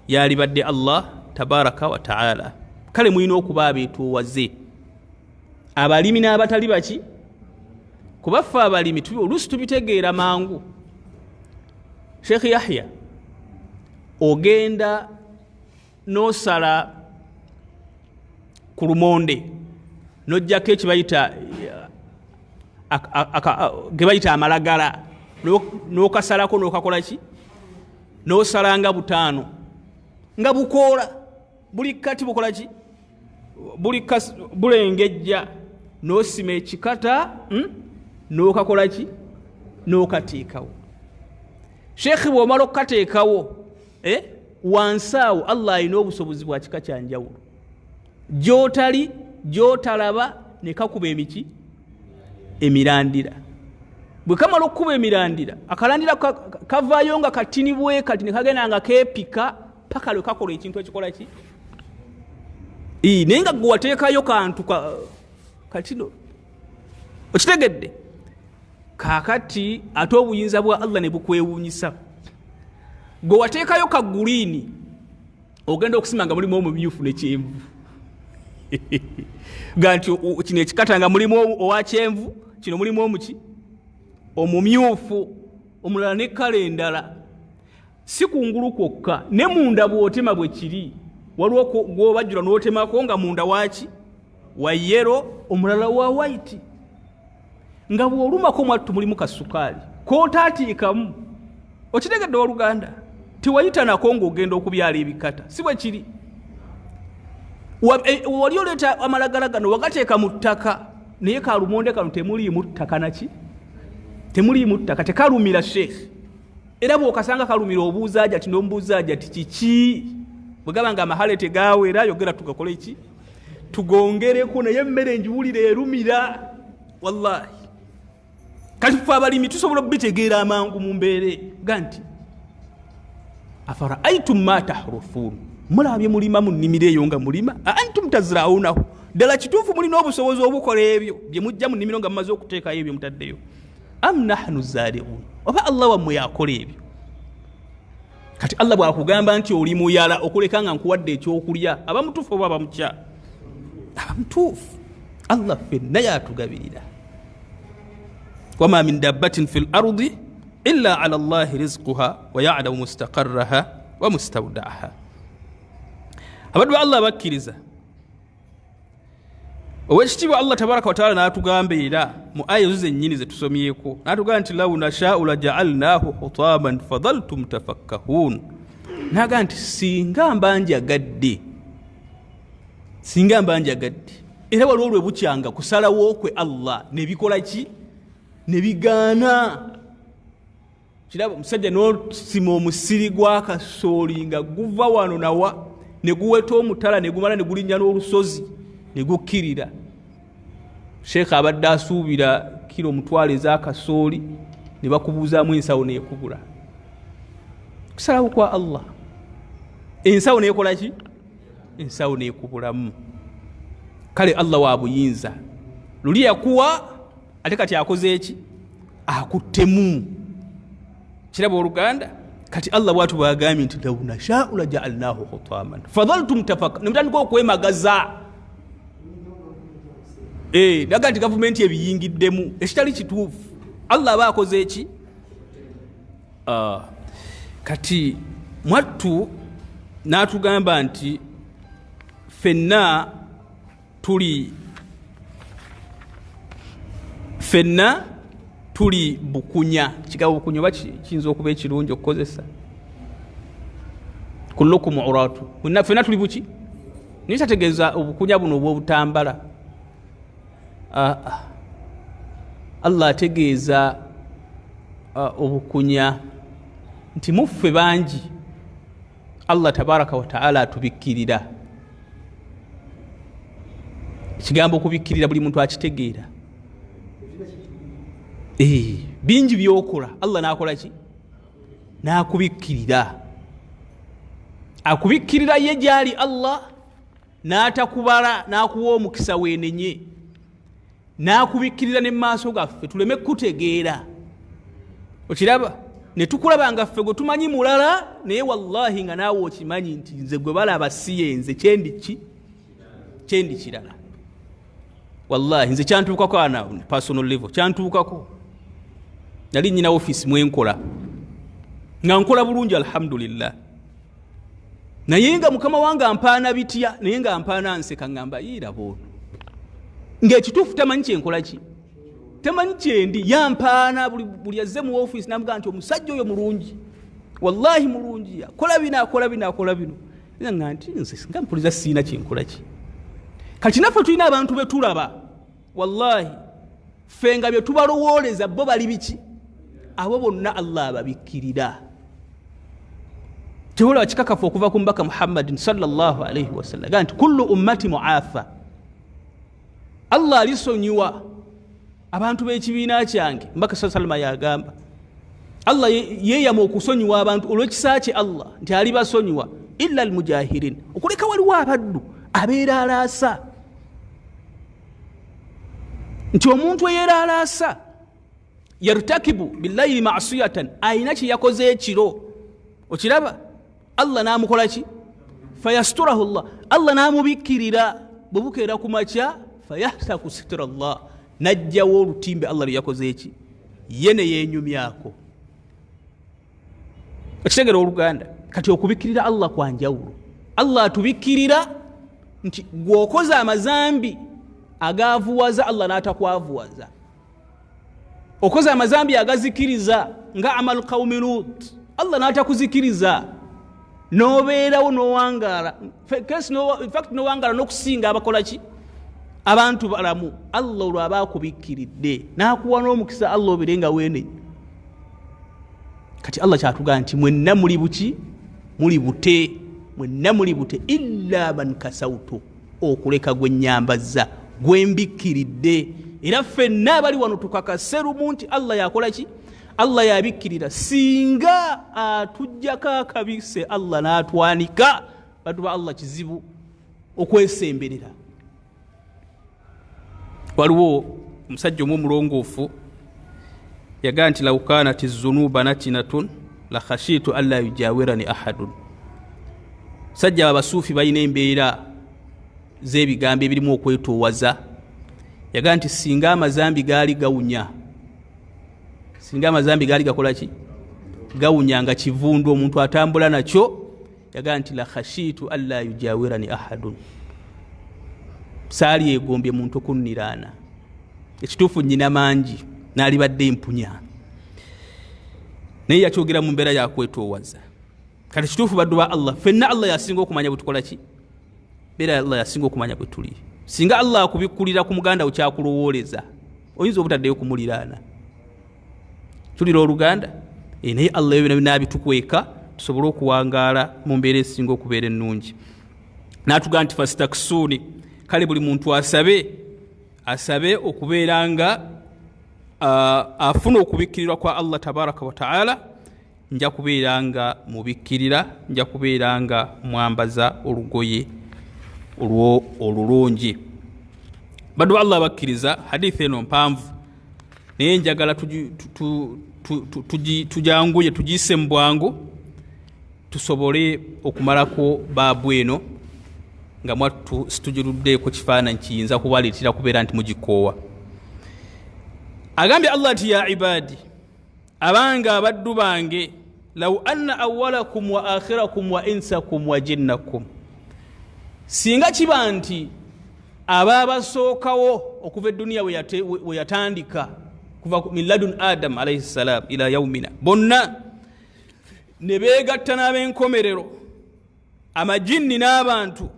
yalibadde Allah tabaraka wa taala kale mulina okuba abeetoowaze abalimi n'abatali baki kubaffe abalimi oluusi tubitegeera mangu Sheikh Yahya ogenda n'osala ku lumonde n'ojjako ekibayita gebayita amalagala n'okasalako n'okakola ki n'osalanga butaano nga bukoola buli kati bukola ki bulengejja n'osima ekikata n'okakola ki n'okateekawo Sheikh bw'omala okukateekawo wansi awo Allah alina obusobozi bwa kika kya njawulo gy'otalaba ne kakuba emiki emirandira bwe kamala okuba emirandira akalandira kavaayo nga katini bwe kati ne kagenda nga keepika paka lwe kakola ekintu ekikola ki naye nga gwe wateekayo kantu katino okitegedde kaakati ate obuyinza bwa Allah ne bukwewuunyisa gwe wateekayo ka guliini ogenda okusima nga mulimu omumyufu nekyenvu ga nti kino ekikata nga mulimu owa kyenvu kino mulimu omuki omumyufu omulala ne kala endala si kungulu kwokka ne munda bw'otema bwe kiri waliwo gw'obajjula n'otemako nga munda waki wa yero omulala wa white nga bw'olumako mwattu mulimu kasukaali kootaatiikamu okitegedde waluganda tewayita nako ng'ogenda okubyala ebikata si bwe kiri wali oleeta amalagala gano wagateeka mu ttaka naye kalumonde kano temuliimu ttaka naki temuliimu ttaka tekalumira sheekh era bw'okasanga kalumira obuuzaaja ti n'omubuuzaaja ti kiki bwe gaba nga amahale tegaawera yogera tugakole ki tugongereko naye emmere njiwulire erumira wallahi kati ffe abalimi tusobola okubitegeera amangu mu mbeere ga nti afara'aytum ma tahruthun mulabye mulima mu nnimiro eyo nga mulima antum tazra'unahu ddala kituufu mulina obusobozi obukola ebyo bye mujja mu nnimiro nga mumaze okuteekayo ebyo mutaddeyo am nahnu zaari'un oba Allah wammwe yakola ebyo kati Allah bw'akugamba nti oli muyala okuleka nga nkuwadde ekyokulya aba mutuufu oba aba mukya aba mutuufu Allah ffenna yatugabirira wama min dabbatin fil ardi illa ala Allahi rizquha wa ya'lamu mustaqarraha wa mustawda'aha abaddu Allah bakkiriza owekitiibwa Allah tabaraka wa taala n'atugamba era mu aya ezo zennyini ze tusomyeko n'atugamba nti law nashaa'u laja'alnaahu hutaman fadhaltum tafakkahun n'agamba nti singa mbanjagadde era waliwo lwe bukyanga kusalawo kwe Allah ne bikola ki ne bigaana kiraba omusajja n'osima omusiri gwa kasooli nga guva wano nawa ne guweta omutala ne gumala ne gulinnya n'olusozi ne gukkirira sheekha abadde asuubira kiro omutwalo ez'akasooli ne bakubuuzaamu ensawo neekubula kusalawo kwa Allah ensawo neekola ki ensawo neekubulamu kale Allah wa buyinza luli yakuwa ate kati akoze eki akuttemu kiraba oluganda kati Allah bwatu bagambye nti law nashaa'u laja'alnaahu hutaman fadhaltum tafakkahun nemutandika okwemagaza daga nti gavumenti ebiyingiddemu ekitali kituufu Allah aba akoze eki kati mwattu n'atugamba nti ffenna tuli bukunya kigabo bukunya oba kiyinza okuba ekirungi okukozesa kullukum uratu ffenna tuli buki naye kyategeeza obukunya buno obw'obutambala Allah ategeeza obukunya nti muffe bangi Allah tabaraka wa taala atubikkirira ekigambo okubikkirira buli muntu akitegeera bingi byokola Allah n'akola ki n'akubikkirira akubikkirira ye gyali Allah n'atakubala n'akuwa omukisa weenenye n'akubikkirira ne maaso gaffe tuleme kutegeera okiraba ne tukulaba nga ffe gwe tumanyi mulala naye wallahi nga naawe okimanyi nti nze gwe balaba si yenze kyendi kirala wallahi nze kyantuukako ana personal level kyantuukako nali nyina office mwenkola nga nkola bulungi alhamdulillah naye nga mukama wange ampaana bitya naye nga ampaana nseka ngamba yirabo ng'ekituufu tamanyi kyenkola ki tamanyi kyendi yampaana buli azze mu office namugaa nti omusajja oyo mulungi wallahi mulungi akola bino nga nti nze nga mpuliza siina kyenkola ki kati naffe tulina abantu betulaba wallahi ffe nga bye tubalowooleza bo bali biki abo bonna Allah ababikkirira tewola kikakafu okuva ku mbaka Muhammadin sallallahu alayhi wasallam ganti kullu ummati muafa Allah alisonyiwa abantu b'ekibiina kyange mbaka salama yagamba Allah yeyama okusonyiwa abantu olw'ekisa kye Allah nti ali basonyiwa illa almujahirin okuleka waliwo abaddu abeera alaasa nti omuntu eyeraalaasa yartakibu billayli ma'siyatan ayina kye yakoze ekiro okiraba Allah n'amukola ki fayasturahu Allah n'amubikkirira bwe bukeera ku makya fayahtaku sitra Allah najjawo olutimbe Allah lwe yakoze eki ye ne yeenyumyako ekitegera oluganda kati okubikkirira Allah kwa njawulo Allah atubikkirira nti gwokoze amazambi agaavuwaza Allah n'atakwavuwaza okoze amazambi agazikiriza nga amal qawmi Lut Allah n'atakuzikiriza nobeerawo nowangaala nowangaala n'okusinga abakola ki abantu balamu Allah olwo abaakubikkiridde n'akuwa n'omukisa Allah obirenga weene kati Allah kyatugaa nti mwenna muli buki muli bute mwenna muli bute illa man kasawtu okuleka gwe nyambaza gwe mbikkiridde era ffenna abali wano tukakase lumu nti Allah yakola ki Allah yabikkirira singa atujjako akabise Allah n'atwanika batuba Allah kizibu okwesemberera waliwo omusajja omulongoofu yagaa nti law kanat zunuba natinatun la khashitu alla yujawirani ahadun sajja abasuufi balina embeera z'ebigambo ebirimu okwetoowaza yagaa nti singa amazambi gaali gawunya singa amazambi gaali gakola ki gawunya nga kivundu omuntu atambula nakyo yagaa nti la khashitu alla yujawirani ahadun saali egombye muntu okunniraana ekituufu nnyina mangi n'alibadde empunya naye yakyogera mu mbeera yakwetoowaza kati kituufu baddu ba Allah ffenna Allah yasinga okumanya bwe tukola ki beera Allah yasinga okumanya bwe tuli singa Allah akubikkulira ku muganda okyakulowooleza oyinza obutaddeyo kumuliraana tulira oluganda naye Allah yo n'abitukweka tusobole okuwangaala mu mbeera esinga okubeera ennungi n'atugaa nti fastaksuuni kale buli muntu asabe okubeera nga afuna okubikkirirwa kwa Allah tabaraka wa taala nja kubeera nga mubikkirira nja kubeera nga mwambaza olugoye olulungi baddu Allah bakkiriza hadithi eno mpanvu naye njagala tujanguye tugiyise mu bwangu tusobole okumalako baabu eno nga mwattu situjiruddeeko kifaananyi kiyinza kubaleetera kubeera nti mugikoowa agambye Allah nti ya ibadi abanga abaddu bange law anna awwalakum wa akhirakum wa insakum wa jinnakum singa kiba nti ababasookawo okuva eduniya we yatandika kuva min ladun adam alayhi salam ila yaumina bonna ne beegatta n'ab'enkomerero amajinni n'abantu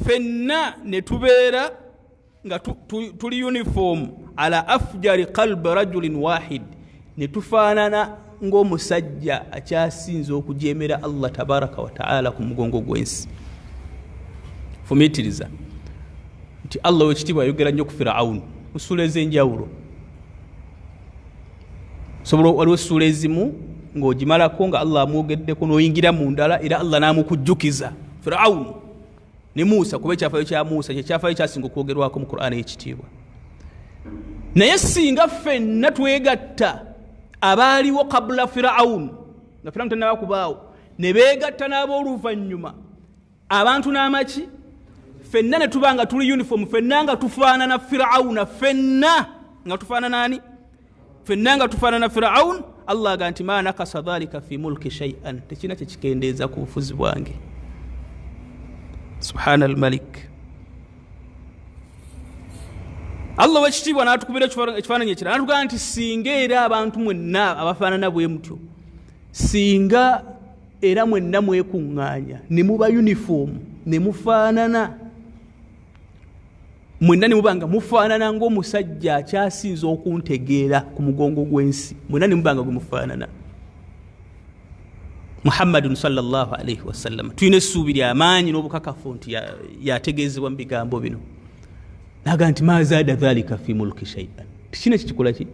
ffenna ne tubeera nga tuli uniform ala afjari qalbi rajulin wahid ne tufaanana ng'omusajja akyasinza okujeemera Allah tabaraka wa taala ku mugongo gw'ensi fumiitiriza nti Allah w'ekitiibwa ayogera nnyo ku Firawuni mu ssuula ez'enjawulo sobola waliwo essuula ezimu ng'ogimalako nga Allah amwogeddeko n'oyingira mu ndala era Allah n'amukujjukiza Firawuni ne Musa kuba ekyafaayo kya Musa kyekyafaayo kyasinga okwogerwako mu Qur'ani ekitiibwa naye singa ffenna twegatta abaaliwo kabula Firawuni nga Firawuni tannaba kubaawo ne beegatta n'ab'oluvannyuma abantu n'amaki ffenna ne tuba nga tuli uniform ffenna nga tufaanana Firawuna ffenna nga tufaanana ani ffenna nga tufaanana Firawuni Allah aga nti ma nakasa dhalika fi mulki shay'an tekina kyekikendeeza ku bufuzi bwange subhana al-malik Allah w'ekitiibwa n'atukubira ekifaananyi ekirala n'atugaa nti singa era abantu mwenna abafaanana bwe mutyo singa era mwenna mwekuŋŋaanya ne muba uniform ne mufaanana mwenna ne muba nga mufaanana ng'omusajja akyasinza okuntegeera ku mugongo gw'ensi mwenna ne muba nga gwe mufaanana Muhammadun sallallahu alayhi wasallam tuyina essuubi ly'amaanyi n'obukakafu nti yategeezebwa mu bigambo bino naga nti ma zaada dhalika fi mulki shay'an kino kikikola ki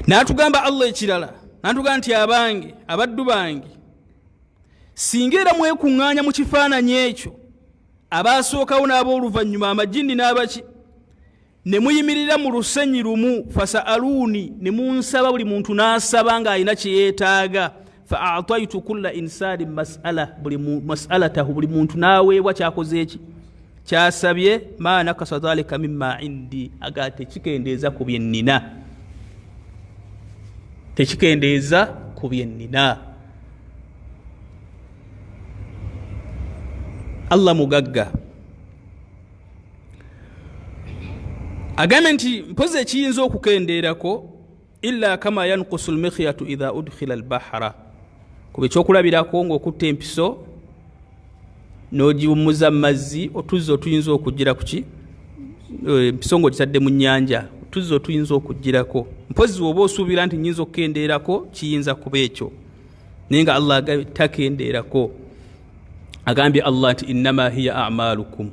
n'atugamba Allah ekirala n'atugamba nti abange abaddu bange singa era mwekuŋŋaanya mu kifaananyi ekyo abaasookawo n'ab'oluvannyuma amajini n'abaki ne muyimirira mu lusenyi lumu fasaaluuni ne munsaba buli muntu n'asaba ng'alina kye yeetaaga fa ataitu kulla insani masalatahu buli muntu n'aweebwa kyakoze eki kyasabye ma nakasa dhalika mimma indi aga tekikendeeza ku bye nnina tekikendeeza ku bye nnina Allah mugagga agambye nti mpozi ekiyinza okukendeerako illa kama yankusu lmikhyatu idha udkhila albahara kuba ekyokulabirako ng'okutta empiso n'ogiwummuza mu mazzi otuzzi otuyinza okugira kuki empiso ng'ogitadde mu nnyanja otuzzi otuyinza okugirako mpozi oba osuubira nti nyinza okukendeerako kiyinza kuba ekyo naye nga Allah takendeerako agambye Allah nti innama hiya a'malukum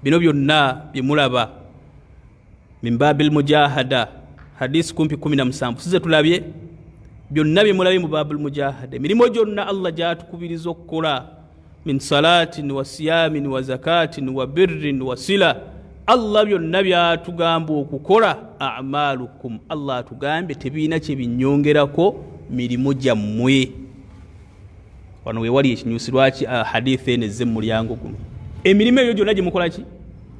bino byonna bye mulaba min babil mujahada hadisi kumpi 17 size tulabye byonna bye mulabye mu babil mujahada mirimo gyonna Allah gyatukubiriza okukola min salatin wa siyamin wa zakatin wa birrin wa sila Allah byonna byatugamba okukola a'malukum Allah atugambye tebiina kye binyongerako mirimo gyammwe wano we wali ekinyusirwaki hadithi enezze mu mulyango guno emirimo eyo gyonna gye mukola ki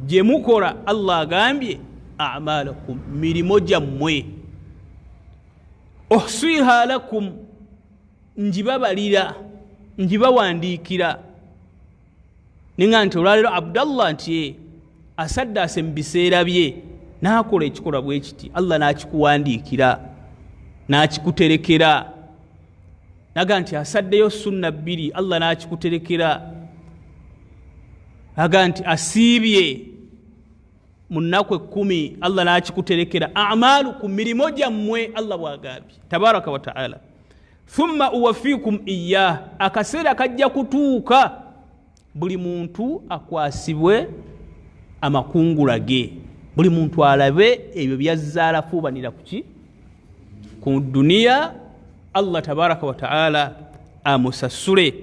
gye mukola Allah agambye a'malakum mirimo gyammwe ohsiha lakum njibabalira njibawandiikira ninga nti olwaleero Abdallah nti asaddaase mu biseera bye n'akola ekikolwa bwe kiti Allah n'akikuwandiikira n'akikuterekera naga nti asaddeyo sunna 2 Allah n'akikuterekera naga nti asiibye mu nnaku 10 Allah n'akikuterekera a'malukum mirimo gyammwe Allah bw'agambye tabaraka wa ta'ala thumma uwafikum iyyah akaseera kajja kutuuka buli muntu akwasibwe amakungula ge buli muntu alabe ebyo byazzaala fuubanira kuki ku duniya Allah tabaraka wa ta'ala amusasule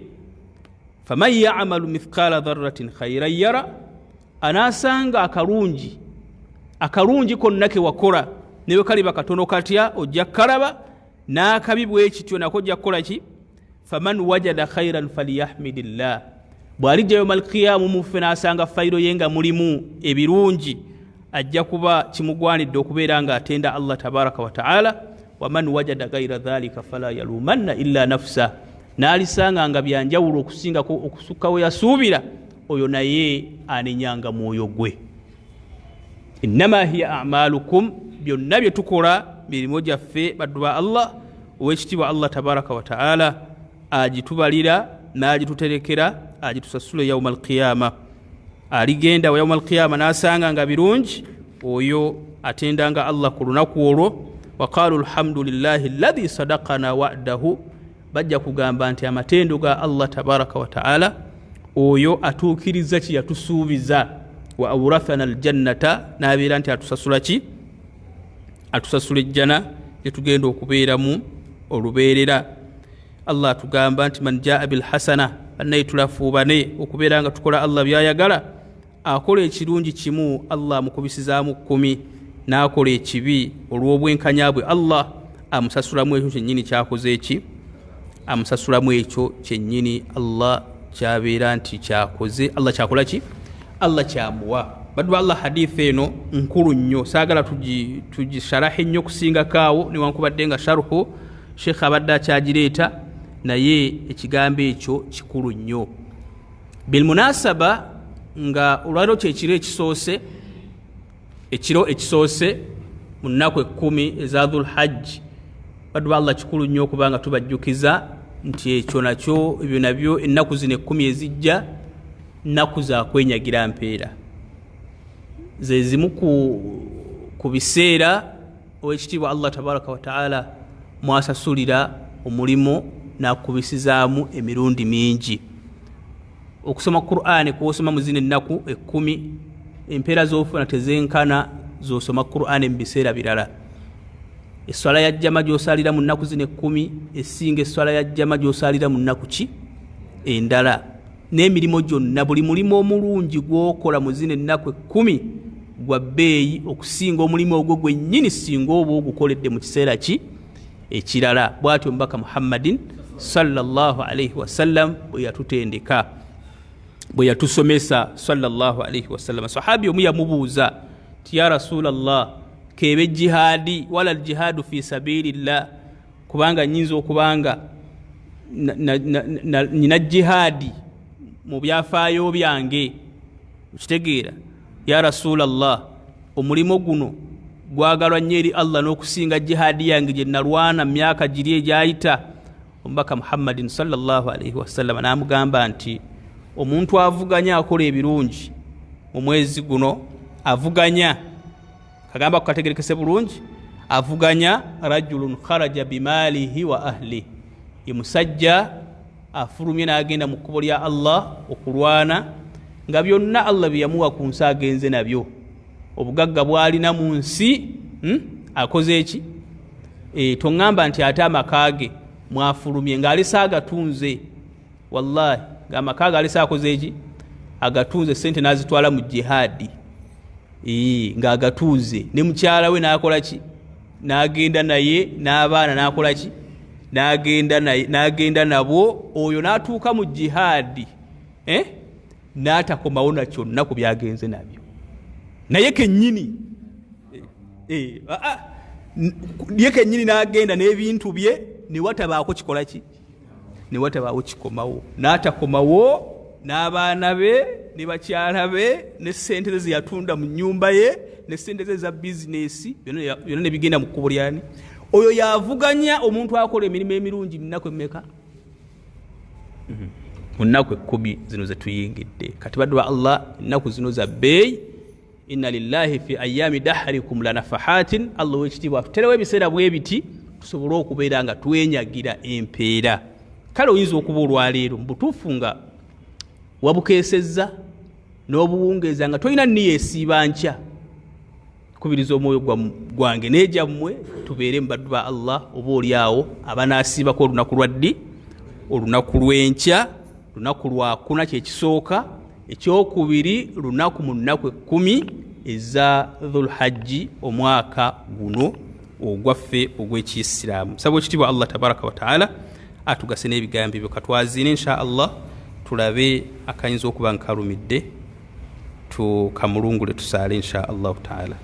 faman ya'malu mithqala dharratin khayran yara anasanga akalungi konna ke wakola newe kaliba katono katya ojja kalaba n'akabi bwe kityo nako ojja kukola ki faman wajada khayran falyahmidillah bw'alijja yawmal qiyaama mufe n'asanga fayiro yenga mulimu ebirungi ajja kuba kimugwanidde okubeera nga atenda Allah tabaraka wa ta'ala waman wajada ghayra dhalika fala yalumanna illa nafsa n'alisanga nga byanjawulo okusingako okusukkawo yasuubira oyo naye anenyanga mwoyo gwe innama hiya a'malukum byonna bye tukola mirimo gyaffe baddu ba Allah ow'ekitiibwa Allah tabaraka wa ta'ala agitubalira n'agituterekera agitusasule yawmal qiyama aligenda wa yawmal qiyama n'asanga nga birungi oyo atendanga Allah ku lunaku olwo waqalu alhamdulillahi alladhi sadaqana wa'dahu bajja kugamba nti amatendo ga Allah tabaraka wa ta'ala oyo atuukiriza ki yatusuubiza wa awrathana aljannata n'abeera nti atusasula ki atusasula ejjana gyetugenda okubeeramu olubeerera Allah atugamba nti man jaa bilhasana bannaye tulafuubane okubeera nga tukola Allah byayagala akola ekirungi kimu Allah amukubisizaamu 10 n'akola ekibi olw'obwenkanya bwe Allah amusasulamu ekyo kyennyini kyakoze eki amusasulamu ekyo kyennyini Allah kyabeera nti kyakoze Allah kyakola ki Allah kyamuwa baddu Allah hadithi eno nkulu nnyo saagala tugisharahe nnyo kusingakaawo newankubadde nga sharuhu Sheikh abadde akyagireeta naye ekigambo ekyo kikulu nnyo bilmunasaba nga olwaliro kyekiro ekisoose mu nnaku 10 eza dhul hajj baddu Allah kikulu nnyo okubanga tubajjukiza nti ekyo nakyo ebyo nabyo ennaku zino 10 ezijja nnaku za kwenyagira mpeera ze zimu ku biseera ow'ekitiibwa Allah tabaraka wa ta'ala mwasasulira omulimo n'akubisizaamu emirundi mingi okusoma Qur'ani kwosoma mu zino ennaku 10 empeera z'ofuna tezenkana z'osoma Qur'an mu biseera birala. Esswala ya jjama gy'osaalira mu nnaku zino 10 esinga esswala ya jjama gy'osaalira mu nnaku ki endala. N'emirimu gyonna, buli mulimu omulungi gw'okola mu zino ennaku 10 gwa bbeeyi okusinga omulimu ogwo gwennyini singa oba ogukoledde mu kiseera ki ekirala. Bw'atyo Omubaka Muhammadin sallallahu alayhi wasallam bwe yatutendeka, bwe yatusomesa sallallahu alayhi wasallam. Sahabi omu yamubuuza ti ya Rasulallah, kebe jihadi wala aljihadu fi sabilillah, kubanga nyinza okubanga nina jihadi mu byafaayo byange, ukitegeera ya Rasulallah, omulimu guno gwagalwa nnyo eri Allah n'okusinga jihadi yange gye nalwana mu myaka giri egyayita. Omubaka Muhammadin sallallahu alayhi wasallam n'amugamba nti omuntu avuganya akola ebirungi mu mwezi guno, avuganya, kagamba kukategerekese bulungi, avuganya rajulun kharaja bimalihi wa ahli, ye musajja afulumye n'agenda mu kkubo lya Allah okulwana nga byonna Allah bye yamuwa ku nsi agenze nabyo, obugagga bw'alina mu nsi akoze eki? Toŋŋamba nti ate amakaage mwafulumye ng'alesa agatunze, wallahi ng'amakaaga alesa akoze eki? Agatunze, sente n'azitwala mu jihadi, ng'agatuuze. Ne mukyala we n'akola ki? N'agenda naye, n'abaana n'akola ki? N'agenda nabo. Oyo n'atuuka mu jihadi n'atakomawo na kyonna ku byagenze nabyo, naye kennyini ye kennyini n'agenda n'ebintu bye ne watabaako kikola ki? Ne watabaawo kikomawo. N'atakomawo n'abaana be ne bakyala be ne ssente ze yatunda mu nnyumba ye ne ssente ze za bizinesi byonna ne bigenda mu kkubo lyani? Oyo yavuganya omuntu akola emirimu emirungi mu nnaku emmeka? Mu nnaku 10 zino ze tuyingidde. Kati baddu ba Allah, ennaku zino za bbeeyi. Inna lillahi fi ayami dahrikum lanafahatin. Allah w'ekitiibwa atuterewo ebiseera bwe biti tusobole okubeera nga twenyagira empeera. Kale oyinza okuba olwaleero mu butuufu nga wabukeesezza n'obuwungeeza nga tolina nniyo esiiba nkya. Kubiriza omwoyo gwange n'egyammwe tubeere mu baddu ba Allah, oba oliawo abanaasiibako olunaku lwa ddi? Olunaku lw'enkya, lunaku lwakuna kyekisooka, ekyokubiri lunaku mu nnaku 10 eza Dhulhajji omwaka guno ogwaffe ogw'Ekiyisiraamu. Nsaba ekitiibwa Allah tabaraka wa taala atugase n'ebigambo ebyo. Katwaziine insha Allah tulabe akayinza okuba nkalumidde, tukamulungule tusaale insha Allah taala.